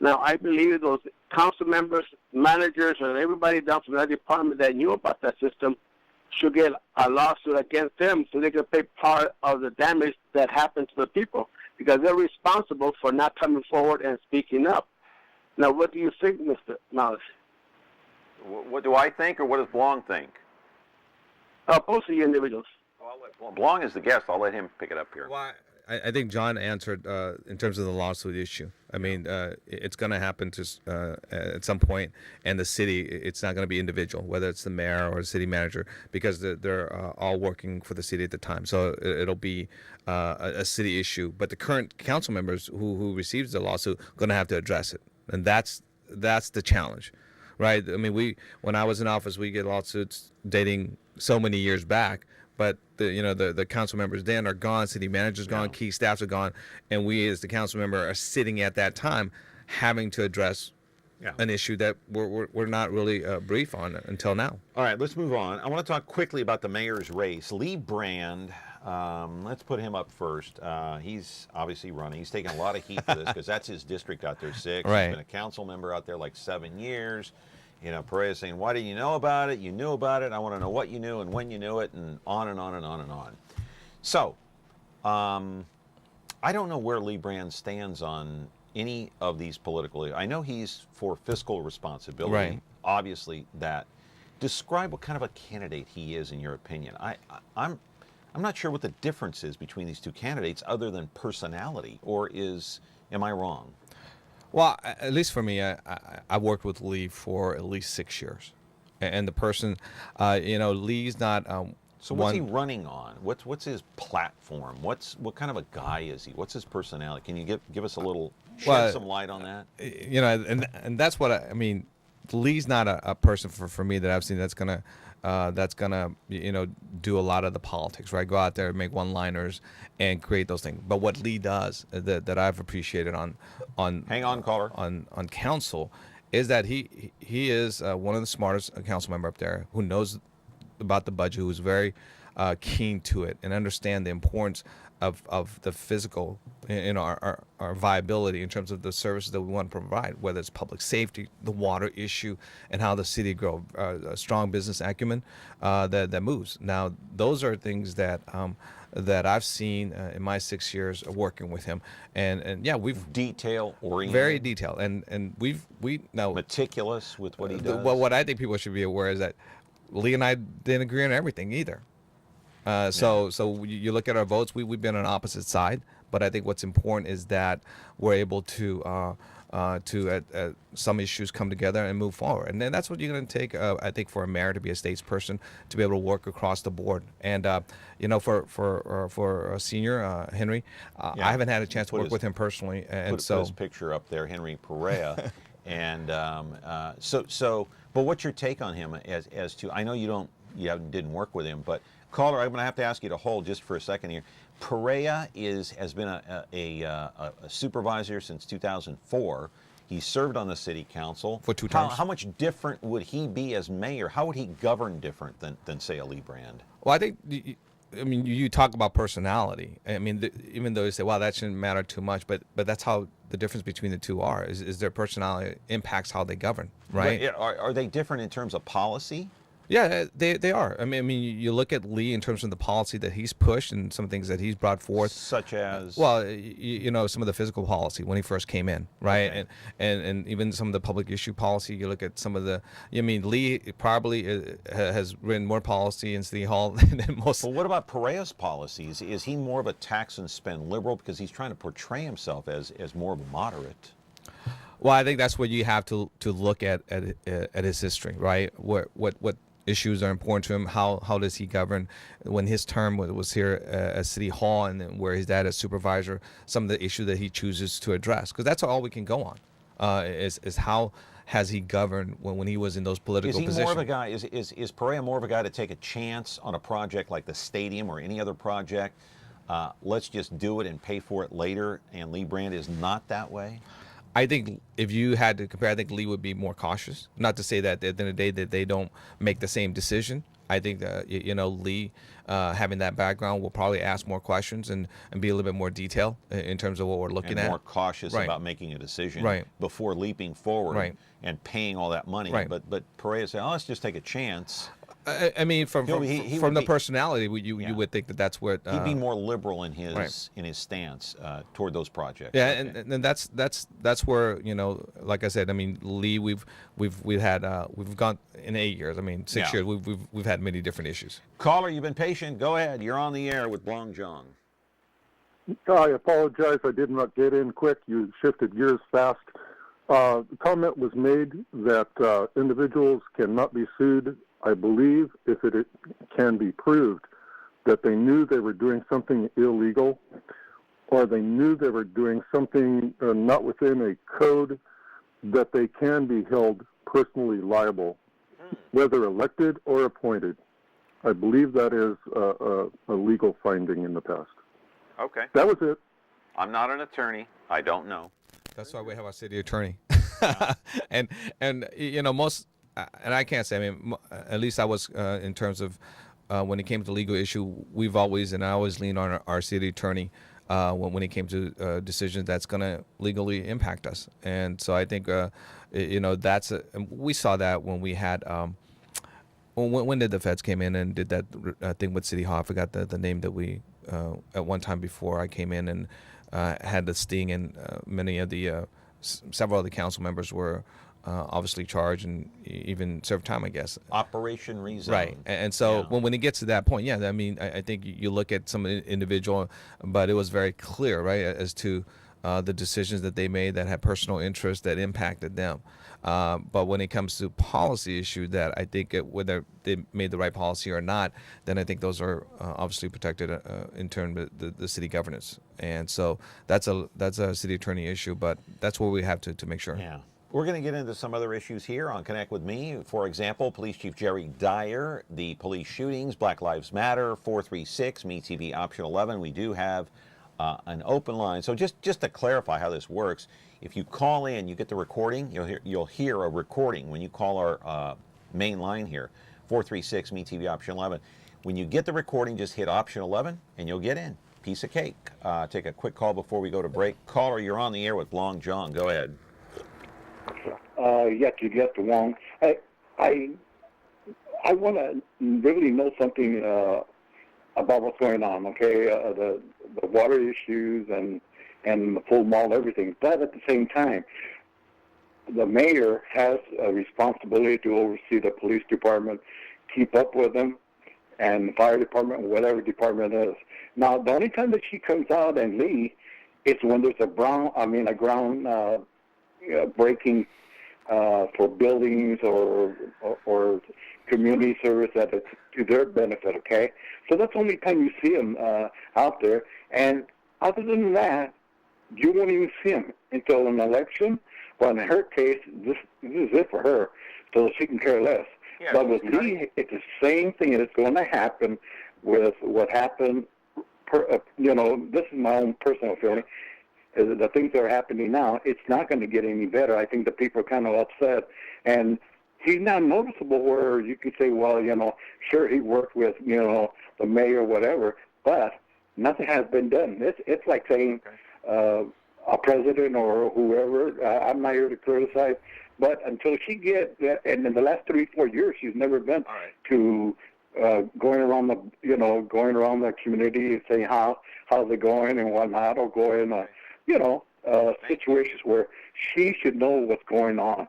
G: Now, I believe those council members, managers, and everybody down from that department that knew about that system should get a lawsuit against them so they can pay part of the damage that happened to the people because they're responsible for not coming forward and speaking up. Now, what do you think, Mr. Malice?
C: What do I think, or what does Blong think?
G: Both of you individuals.
C: Blong is the guest. I'll let him pick it up here.
F: Well, I think John answered in terms of the lawsuit issue. I mean, it's going to happen at some point, and the city, it's not going to be individual, whether it's the mayor or the city manager, because they're all working for the city at the time. So it'll be a city issue. But the current council members who receives the lawsuit are going to have to address it, and that's the challenge, right? I mean, when I was in office, we get lawsuits dating so many years back. But the council members then are gone, city managers gone, key staffs are gone, and we as the council member are sitting at that time having to address an issue that we're not really brief on until now.
C: All right, let's move on. I want to talk quickly about the mayor's race. Lee Brand, let's put him up first. He's obviously running. He's taking a lot of heat for this because that's his district out there, 6.
F: Right.
C: He's been a council member out there like 7 years. Pereira's saying, why didn't you know about it? You knew about it. I want to know what you knew and when you knew it, and on and on and on and on. So, I don't know where Lee Brand stands on any of these political issues. I know he's for fiscal responsibility.
F: Right.
C: Obviously, that. Describe what kind of a candidate he is in your opinion. I'm not sure what the difference is between these two candidates other than personality, or am I wrong?
F: Well, at least for me, I worked with Lee for at least 6 years, and the person, Lee's not.
C: So what's he running on? What's his platform? What kind of a guy is he? What's his personality? Can you give us a little shed some light on that?
F: And that's what I mean. Lee's not a person for me that I've seen that's gonna do a lot of the politics, right? Go out there, make one-liners, and create those things. But what Lee does that I've appreciated on
C: hang on, caller,
F: on council is that he is one of the smartest council member up there who knows about the budget, who's very keen to it and understand the importance of the physical, our viability in terms of the services that we want to provide, whether it's public safety, the water issue, and how the city grow a strong business acumen that moves. Now, those are things that I've seen in my 6 years of working with him, and we've
C: detail oriented,
F: very detailed, and we now
C: meticulous with what he does.
F: Well, what I think people should be aware is that Lee and I didn't agree on everything either. So you look at our votes, we've been on opposite side, but I think what's important is that we're able to to some issues come together and move forward. And then that's what you're going to take, I think, for a mayor to be a statesperson, to be able to work across the board. And for a senior Henry, I haven't had a chance to work with him personally, and
C: put his picture up there, Henry Perea. And but what's your take on him as to? I know you didn't work with him, but caller, I'm going to have to ask you to hold just for a second here. Perea has been a supervisor since 2004. He served on the city council
F: for 2 terms.
C: How much different would he be as mayor? How would he govern different than say a Lee Brand?
F: Well, I think, you talk about personality. I mean, even though you say, well, that shouldn't matter too much, but that's how the difference between the two is their personality impacts how they govern, right?
C: But are they different in terms of policy?
F: Yeah, they are. I mean, you look at Lee in terms of the policy that he's pushed and some things that he's brought forth.
C: Such as?
F: Well, some of the physical policy when he first came in, right?
C: Okay.
F: And even some of the public issue policy. You look at some of the. Lee probably has written more policy in City Hall than most.
C: Well, what about Perea's policies? Is he more of a tax and spend liberal because he's trying to portray himself as more of a moderate?
F: Well, I think that's what you have to look at his history, right? What issues are important to him? How does he govern? When his term was here at City Hall, and then where he's at as supervisor, some of the issues that he chooses to address, because that's all we can go on. Is how has he governed when he was in those political positions?
C: Is he more of a guy? Is Perea more of a guy to take a chance on a project like the stadium or any other project? Let's just do it and pay for it later. And Lee Brand is not that way.
F: I think if you had to compare, I think Lee would be more cautious. Not to say that at the end of the day that they don't make the same decision. I think that, Lee, having that background, will probably ask more questions and be a little bit more detailed in terms of what we're looking at.
C: More cautious
F: Right.
C: about making a decision
F: Right.
C: before leaping forward
F: Right.
C: and paying all that money.
F: Right.
C: But Perea said, let's just take a chance.
F: I mean, from the personality, you would think that's what
C: he'd be more liberal in his
F: Right.
C: in his stance toward those projects.
F: Yeah,
C: Okay.
F: and that's where, like I said, I mean, Lee, we've gone in 8 years. I mean, 6
C: Yeah.
F: years. We've had many different issues.
C: Caller, you've been patient. Go ahead. You're on the air with Blong Xiong.
J: I apologize. I did not get in quick. You shifted gears fast. The comment was made that individuals cannot be sued, I believe, if it can be proved that they knew they were doing something illegal, or they knew they were doing something not within a code, that they can be held personally liable, whether elected or appointed. I believe that is a legal finding in the past.
C: Okay.
J: That was it.
C: I'm not an attorney. I don't know.
F: That's why we have our city attorney. and most, and I can't say, I mean, at least I was in terms of when it came to legal issue, I always lean on our city attorney when it came to decisions that's going to legally impact us. And so I think, we saw that when we had, when did the feds came in and did that thing with City Hall? I forgot the name that we, at one time before I came in and had the sting, and many of the, several of the council members were obviously charged and even served time, I guess.
C: Operation Rezone.
F: Right. And so when it gets to that point, I mean, I think you look at some individual, but it was very clear, right, as to the decisions that they made that had personal interest that impacted them. But when it comes to policy issue, that I think whether they made the right policy or not, then I think those are obviously protected in terms of the city governance. And so that's a city attorney issue, but that's what we have to make sure.
C: Yeah. We're going to get into some other issues here on Connect with Me. For example, Police Chief Jerry Dyer, the police shootings, Black Lives Matter, 436, MeTV Option 11. We do have an open line. So just to clarify how this works, if you call in, you get the recording, you'll hear a recording when you call our main line here, 436 MeTV Option 11. When you get the recording, just hit Option 11 and you'll get in. Piece of cake. Take a quick call before we go to break. Caller, you're on the air with Blong Xiong. Go ahead.
L: You get the Wong. I want to really know something about what's going on. Okay, the water issues and the full mall, everything. But at the same time, the mayor has a responsibility to oversee the police department, keep up with them, and the fire department, whatever department it is. Now, the only time that she comes out and leaves is when there's a ground breaking for buildings or community service that is to their benefit, okay? So that's the only time you see them out there. And other than that, you won't even see them until an election. Well, in her case, this is it for her, so she can care less.
C: Yeah,
L: but with me, it's the same thing that's going to happen with what happened. This is my own personal feeling. Is that the things that are happening now, it's not going to get any better. I think the people are kind of upset. And he's not noticeable where you can say, well, sure, he worked with, the mayor or whatever, but nothing has been done. It's like saying a president or whoever, I'm not here to criticize, but until she gets, and in the last 3-4 years, she's never been to going around the community and saying how's it going and whatnot, or going, situations where she should know what's going on.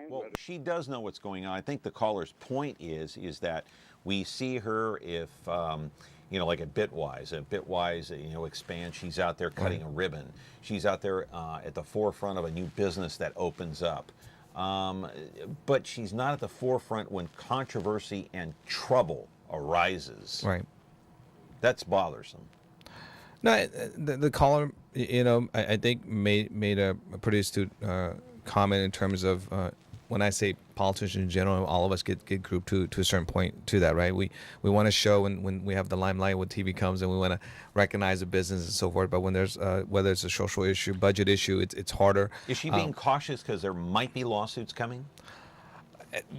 C: Well, she does know what's going on. I think the caller's point is that we see her if, like at Bitwise. At Bitwise, expands. She's out there cutting a ribbon. She's out there at the forefront of a new business that opens up. But she's not at the forefront when controversy and trouble arises.
F: Right.
C: That's bothersome.
F: No, the caller, I think made a pretty astute comment in terms of when I say politicians in general, all of us get grouped to a certain point to that, right? We want to show when we have the limelight, when TV comes, and we want to recognize the business and so forth. But when there's whether it's a social issue, budget issue, it's harder.
C: Is she being cautious because there might be lawsuits coming?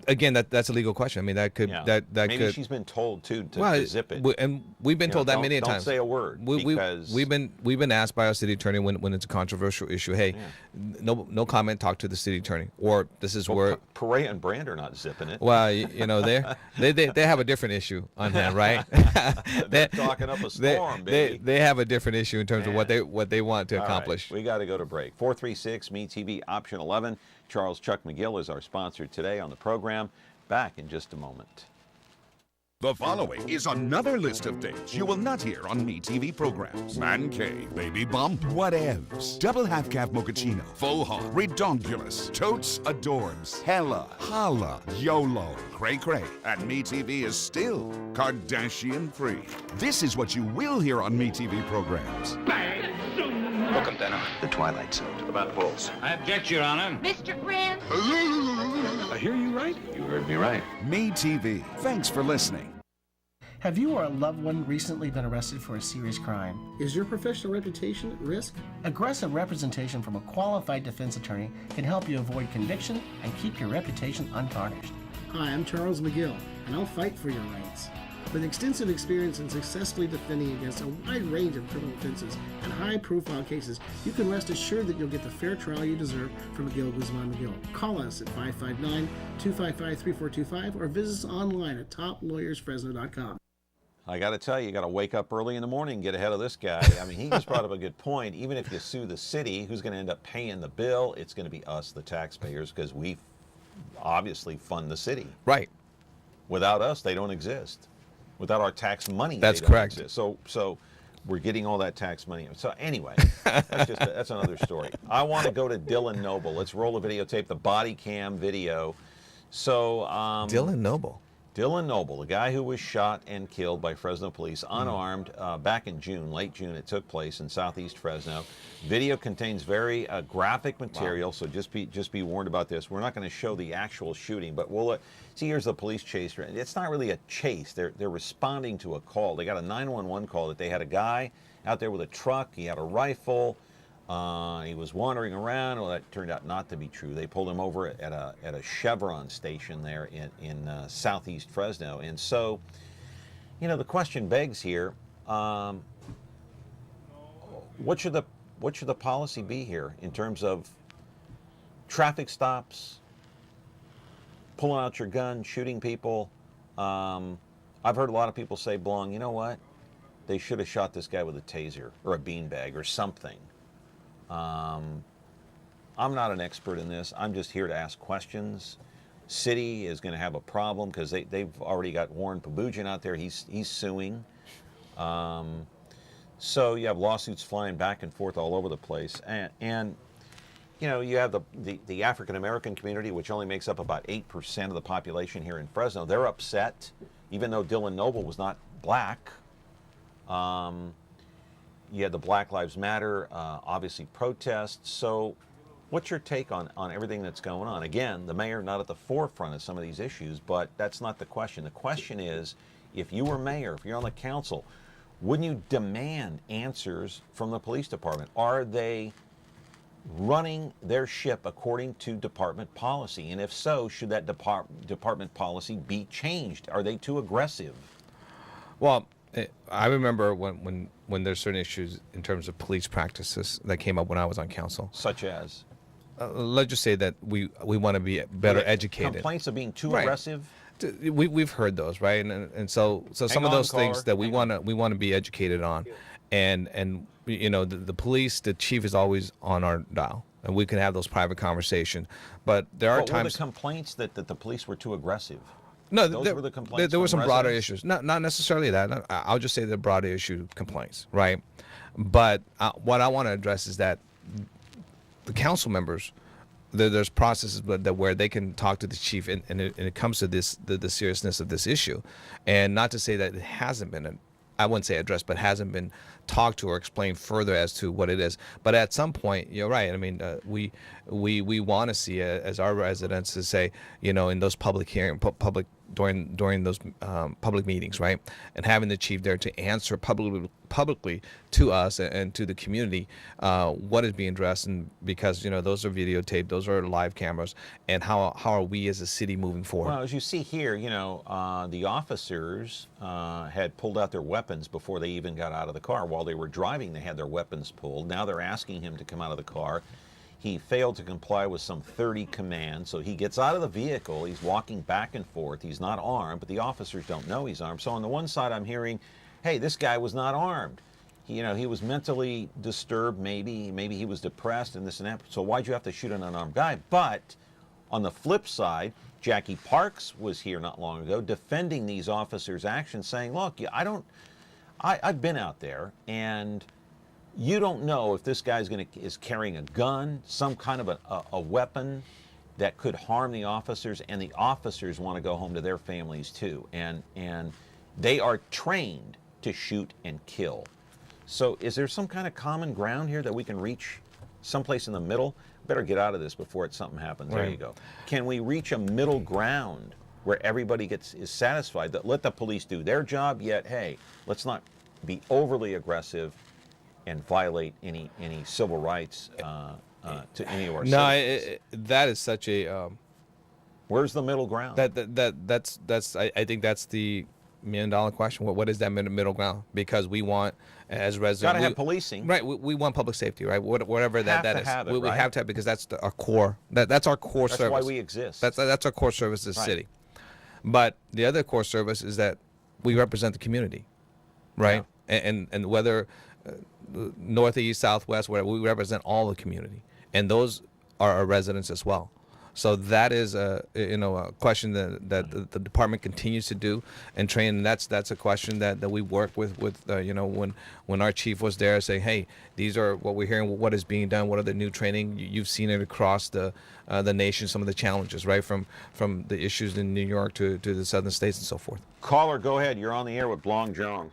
F: Again, that's a legal question. I mean, that could that
C: maybe
F: could.
C: She's been told to zip it.
F: And we've been told that many times.
C: Don't say a word. Because
F: we've been asked by our city attorney when it's a controversial issue. Hey, no comment. Talk to the city attorney. Or this is where
C: Perea and Brand are not zipping it.
F: Well, they have a different issue on hand, right?
C: They're talking up a storm, baby.
F: They have a different issue in terms of what they want to accomplish.
C: Right, we got to go to break. 436 MeTV option 11. Charles Chuck McGill is our sponsor today on the program. Back in just a moment.
M: The following is another list of things you will not hear on MeTV programs. Man cave, baby bump, whatevs, double half-calf mochaccino, faux hog, redonkulous, totes adorbs, hella, holla, YOLO, cray-cray, and MeTV is still Kardashian-free. This is what you will hear on MeTV programs.
N: Welcome, Denham. The Twilight Zone. About bulls.
O: I object, Your Honor.
P: Mr. Grant.
N: I hear you right. You heard me right.
M: MeTV. Thanks for listening.
A: Have you or a loved one recently been arrested for a serious crime?
B: Is your professional reputation at risk?
A: Aggressive representation from a qualified defense attorney can help you avoid conviction and keep your reputation untarnished.
B: Hi, I'm Charles McGill, and I'll fight for your rights. With extensive experience in successfully defending against a wide range of criminal offenses and high-profile cases, you can rest assured that you'll get the fair trial you deserve from McGill, Guzman McGill. Call us at 559-255-3425 or visit us online at toplawyersfresno.com.
C: I got to tell you, you got to wake up early in the morning and get ahead of this guy. I mean, he just brought up a good point. Even if you sue the city, who's going to end up paying the bill? It's going to be us, the taxpayers, because we obviously fund the city.
F: Right.
C: Without us, they don't exist. Without our tax money,
F: that's
C: they don't
F: correct.
C: Exist. So we're getting all that tax money. So anyway, that's another story. I want to go to Dylan Noble. Let's roll the videotape, the body cam video. So
F: Dylan Noble.
C: Dylan Noble, the guy who was shot and killed by Fresno police, unarmed, back in June, late June. It took place in southeast Fresno. Video contains very graphic material, so just be warned about this. We're not going to show the actual shooting, but we'll see. Here's the police chase. It's not really a chase. They're responding to a call. They got a 911 call that they had a guy out there with a truck. He had a rifle. He was wandering around. Well, that turned out not to be true. They pulled him over at a Chevron station there in southeast Fresno. And so, the question begs here: what should the policy be here in terms of traffic stops, pulling out your gun, shooting people? I've heard a lot of people say, Blong, you know what? They should have shot this guy with a taser or a beanbag or something. I'm not an expert in this. I'm just here to ask questions. City is going to have a problem because they've already got Warren Pabujan out there. He's suing. So you have lawsuits flying back and forth all over the place. And you know, you have the African American community, which only makes up about 8% of the population here in Fresno. They're upset, even though Dylan Noble was not black. You had the Black Lives Matter, obviously protests. So what's your take on everything that's going on? Again, the mayor not at the forefront of some of these issues, but that's not the question. The question is, if you were mayor, if you're on the council, wouldn't you demand answers from the police department? Are they running their ship according to department policy? And if so, should that department policy be changed? Are they too aggressive?
F: Well, I remember when there's certain issues in terms of police practices that came up when I was on council.
C: Such as?
F: Let's just say that we want to be better educated.
C: Complaints of being too aggressive?
F: We've heard those, right? And so some of those things that we want to be educated on, and you know, the police, the chief is always on our dial, and we can have those private conversations. But there are times.
C: Were the complaints that the police were too aggressive?
F: No,
C: those were the complaints.
F: There were some broader
C: residents?
F: issues, not necessarily that. I'll just say the broader issue complaints, right? But what I want to address is that the council members, there's processes where they can talk to the chief, and it comes to the seriousness of this issue, and not to say that it hasn't been, I wouldn't say addressed, but hasn't been talked to or explained further as to what it is. But at some point, you're right. I mean, we want to see as our residents to say, you know, in those public during those public meetings, right, and having the chief there to answer publicly to us and to the community what is being addressed, and because, you know, those are videotaped, those are live cameras, and how are we as a city moving forward?
C: Well, as you see here, you know, the officers had pulled out their weapons before they even got out of the car. While they were driving, they had their weapons pulled. Now they're asking him to come out of the car. He failed to comply with some 30 commands, so he gets out of the vehicle. He's walking back and forth. He's not armed, but the officers don't know he's armed. So on the one side, I'm hearing, hey, this guy was not armed. He was mentally disturbed, maybe he was depressed and this and that. So why'd you have to shoot an unarmed guy? But on the flip side, Jackie Parks was here not long ago defending these officers' actions, saying, look, I've been out there, and you don't know if this guy's is carrying a gun, some kind of a weapon that could harm the officers, and the officers want to go home to their families too. And they are trained to shoot and kill. So is there some kind of common ground here that we can reach someplace in the middle? Better get out of this before something happens. There you go. Can we reach a middle ground where everybody is satisfied, that let the police do their job, yet, hey, let's not be overly aggressive and violate any civil rights to any of our citizens?
F: That is such a.
C: Where's the middle ground?
F: That's I think that's the $1 million question. What is that middle ground? Because we want, as residents,
C: gotta have policing,
F: right? We want public safety, right? Whatever that is, we
C: right?
F: have to have, because that's our core. That's our core service.
C: That's why we exist.
F: That's our core service as a city. But the other core service is that we represent the community, right? Yeah. And whether northeast, southwest, whatever, we represent all the community, and those are our residents as well. So that is a question that the department continues to do and train. And that's a question that we work with when our chief was there, saying, hey, these are what we're hearing, what is being done, what are the new training. You've seen it across the nation, some of the challenges, right, from the issues in New York to the southern states and so forth.
C: Caller, go ahead. You're on the air with Blong Xiong.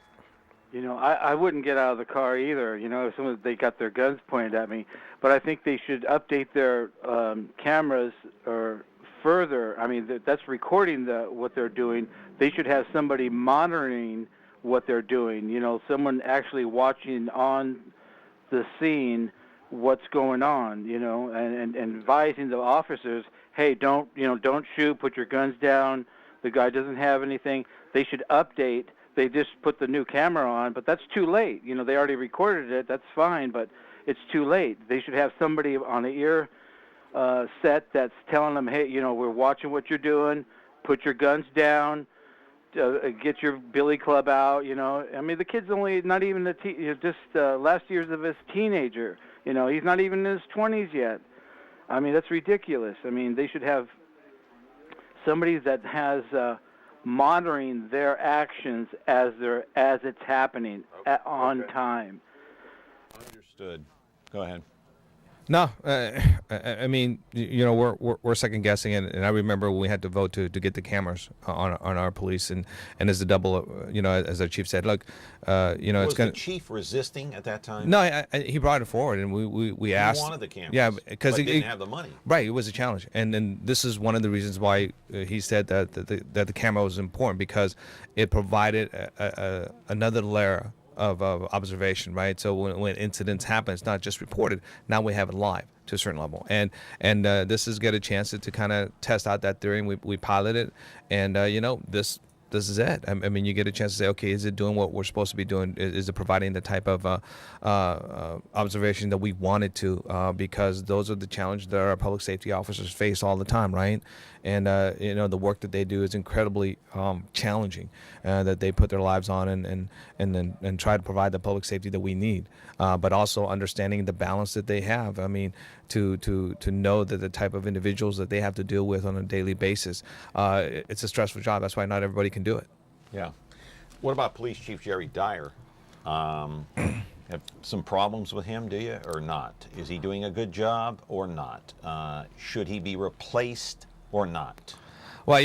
O: You know, I wouldn't get out of the car either. You know, if they got their guns pointed at me. But I think they should update their cameras or further. I mean, that's recording what they're doing. They should have somebody monitoring what they're doing. You know, someone actually watching on the scene what's going on. You know, and advising the officers, hey, don't shoot. Put your guns down. The guy doesn't have anything. They should update. They just put the new camera on, but that's too late. You know, they already recorded it. That's fine, but it's too late. They should have somebody on the ear set that's telling them, hey, you know, we're watching what you're doing. Put your guns down. Get your billy club out. You know, I mean, the kid's only not even last year's of his teenager. You know, he's not even in his 20s yet. I mean, that's ridiculous. I mean, they should have somebody that has monitoring their actions as it's happening on time.
C: Understood. Go ahead.
F: No, I mean, we're second guessing, and I remember when we had to vote to get the cameras on our police, and as the double, as our chief said, look,
C: Was
F: it's going.
C: the chief resisting at that time?
F: No, he brought it forward, and we asked.
C: He wanted the cameras.
F: Yeah, because
C: he didn't have the money.
F: Right, it was a challenge, and this is one of the reasons why he said that the camera was important, because it provided another layer of observation, right? So when incidents happen, it's not just reported. Now we have it live to a certain level, and this is get a chance to kind of test out that theory. And we pilot it, and this is it. I mean, you get a chance to say, okay, is it doing what we're supposed to be doing? Is it providing the type of observation that we wanted to? Because those are the challenges that our public safety officers face all the time, right? And the work that they do is incredibly challenging. That they put their lives on and try to provide the public safety that we need, but also understanding the balance that they have. I mean, to know that the type of individuals that they have to deal with on a daily basis, it's a stressful job. That's why not everybody can do it.
C: Yeah. What about Police Chief Jerry Dyer? Have some problems with him, do you, or not? Is he doing a good job or not? Should he be replaced or not?
F: Well,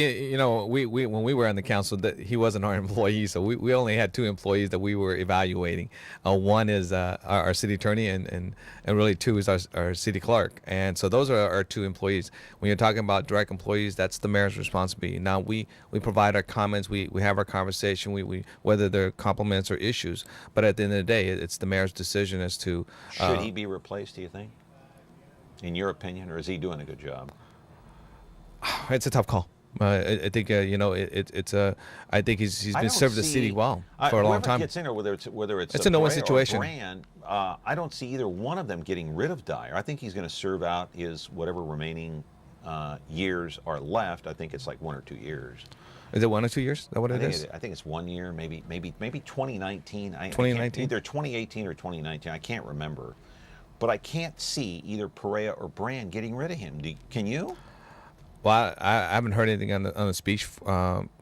F: we when we were on the council, that he wasn't our employee, so we only had 2 employees that we were evaluating. One is our city attorney, and really 2 is our city clerk. And so those are our 2 employees. When you're talking about direct employees, that's the mayor's responsibility. Now we provide our comments, we have our conversation, we whether they're compliments or issues. But at the end of the day, it's the mayor's decision as to
C: should he be replaced, do you think, in your opinion, or is he doing a good job?
F: It's a tough call. I think it's a. I think he's been serving the city well for a long time.
C: Gets in, or whether it's
F: a no-win situation.
C: Brand, I don't see either one of them getting rid of Dyer. I think he's going to serve out his whatever remaining years are left. I think it's like 1 or 2 years.
F: Is it 1 or 2 years? Is that what it is?
C: I think it's 1 year, maybe 2019.
F: 2019,
C: either 2018 or 2019. I can't remember, but I can't see either Perea or Brand getting rid of him. Can you?
F: Well, I haven't heard anything on the speech,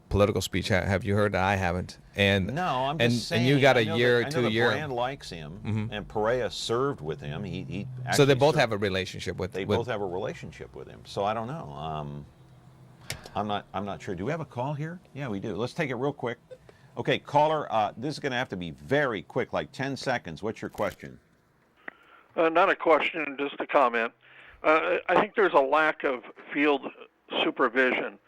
F: political speech. Have you heard? I haven't. And
C: no, I'm just saying.
F: And you got a year, 2 years.
C: Brand likes him, and Perea served with him. He
F: so they both have a relationship with.
C: They both have a relationship with him. So I don't know. I'm not sure. Do we have a call here? Yeah, we do. Let's take it real quick. Okay, caller. This is going to have to be very quick, like 10 seconds. What's your question?
P: Not a question, just a comment. I think there's a lack of field supervision.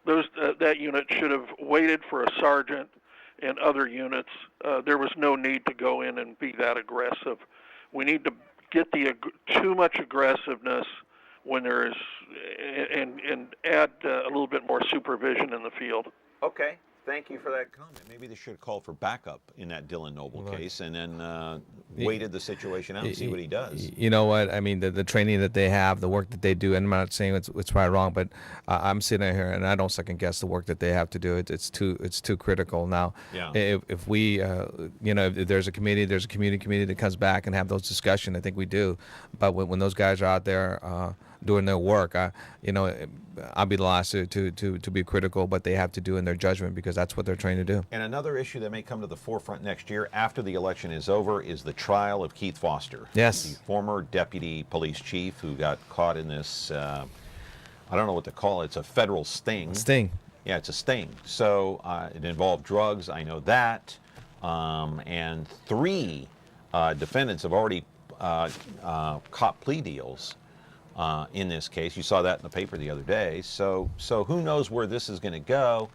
P: That unit should have waited for a sergeant and other units. There was no need to go in and be that aggressive. We need to get too much aggressiveness when there is, and add a little bit more supervision in the field.
C: Okay. Thank you for that comment. Maybe they should call for backup in that Dylan Noble case, and then waited the situation out and see what he does.
F: You know what? I mean, the training that they have, the work that they do, and I'm not saying it's right or wrong, but I'm sitting here and I don't second guess the work that they have to do. It's too critical now.
C: Yeah.
F: If we, if there's a committee, there's a community that comes back and have those discussions. I think we do. But when those guys are out there doing their work, I'll be the last to be critical, but they have to do in their judgment because that's what they're trained to do.
C: And another issue that may come to the forefront next year after the election is over is the trial of Keith Foster.
F: Yes.
C: The former deputy police chief who got caught in this, I don't know what to call it, it's a federal sting.
F: Sting.
C: Yeah, it's a sting. So it involved drugs, I know that, and 3 defendants have already caught plea deals. In this case, you saw that in the paper the other day. So who knows where this is going to go?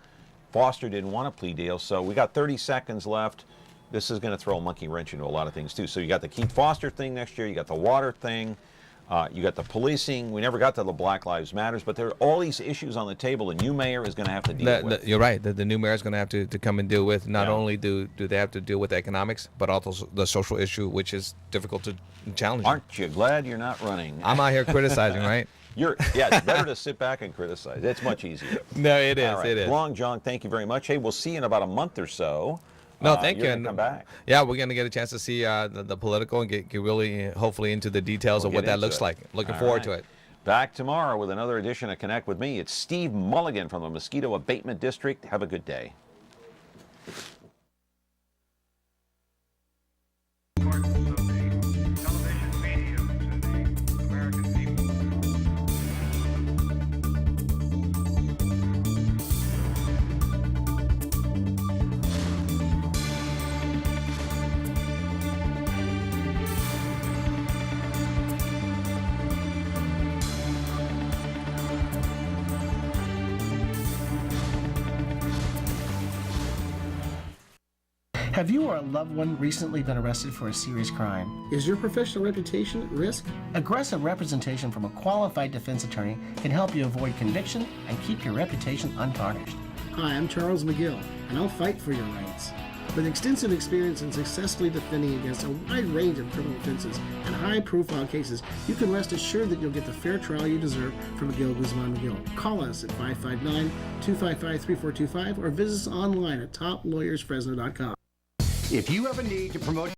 C: Foster didn't want a plea deal, so we got 30 seconds left. This is going to throw a monkey wrench into a lot of things too. So you got the Keith Foster thing next year. You got the water thing. You got the policing. We never got to the Black Lives Matters, but there are all these issues on the table. The new mayor is going to have to deal with.
F: You're right. The new mayor is going to have to come and deal with. Not only do they have to deal with economics, but also the social issue, which is difficult to challenge.
C: Aren't you glad you're not running?
F: I'm out here criticizing, right?
C: It's better to sit back and criticize. It's much easier.
F: No, it is.
C: All right.
F: It is.
C: Blong Xiong, thank you very much. Hey, we'll see you in about a month or so.
F: No, thank you.
C: You're gonna come back.
F: Yeah, we're going to get a chance to see the political and get really, hopefully, into the details of what that looks like. Looking forward to it.
C: Back tomorrow with another edition of Connect with Me. It's Steve Mulligan from the Mosquito Abatement District. Have a good day.
D: Television medium to the American
A: Have you or a loved one recently been arrested for a serious crime?
B: Is your professional reputation at risk?
A: Aggressive representation from a qualified defense attorney can help you avoid conviction and keep your reputation untarnished.
B: Hi, I'm Charles McGill, and I'll fight for your rights. With extensive experience in successfully defending against a wide range of criminal offenses and high-profile cases, you can rest assured that you'll get the fair trial you deserve from McGill, Guzman, McGill. Call us at 559-255-3425 or visit us online at toplawyersfresno.com.
Q: If you have a need to promote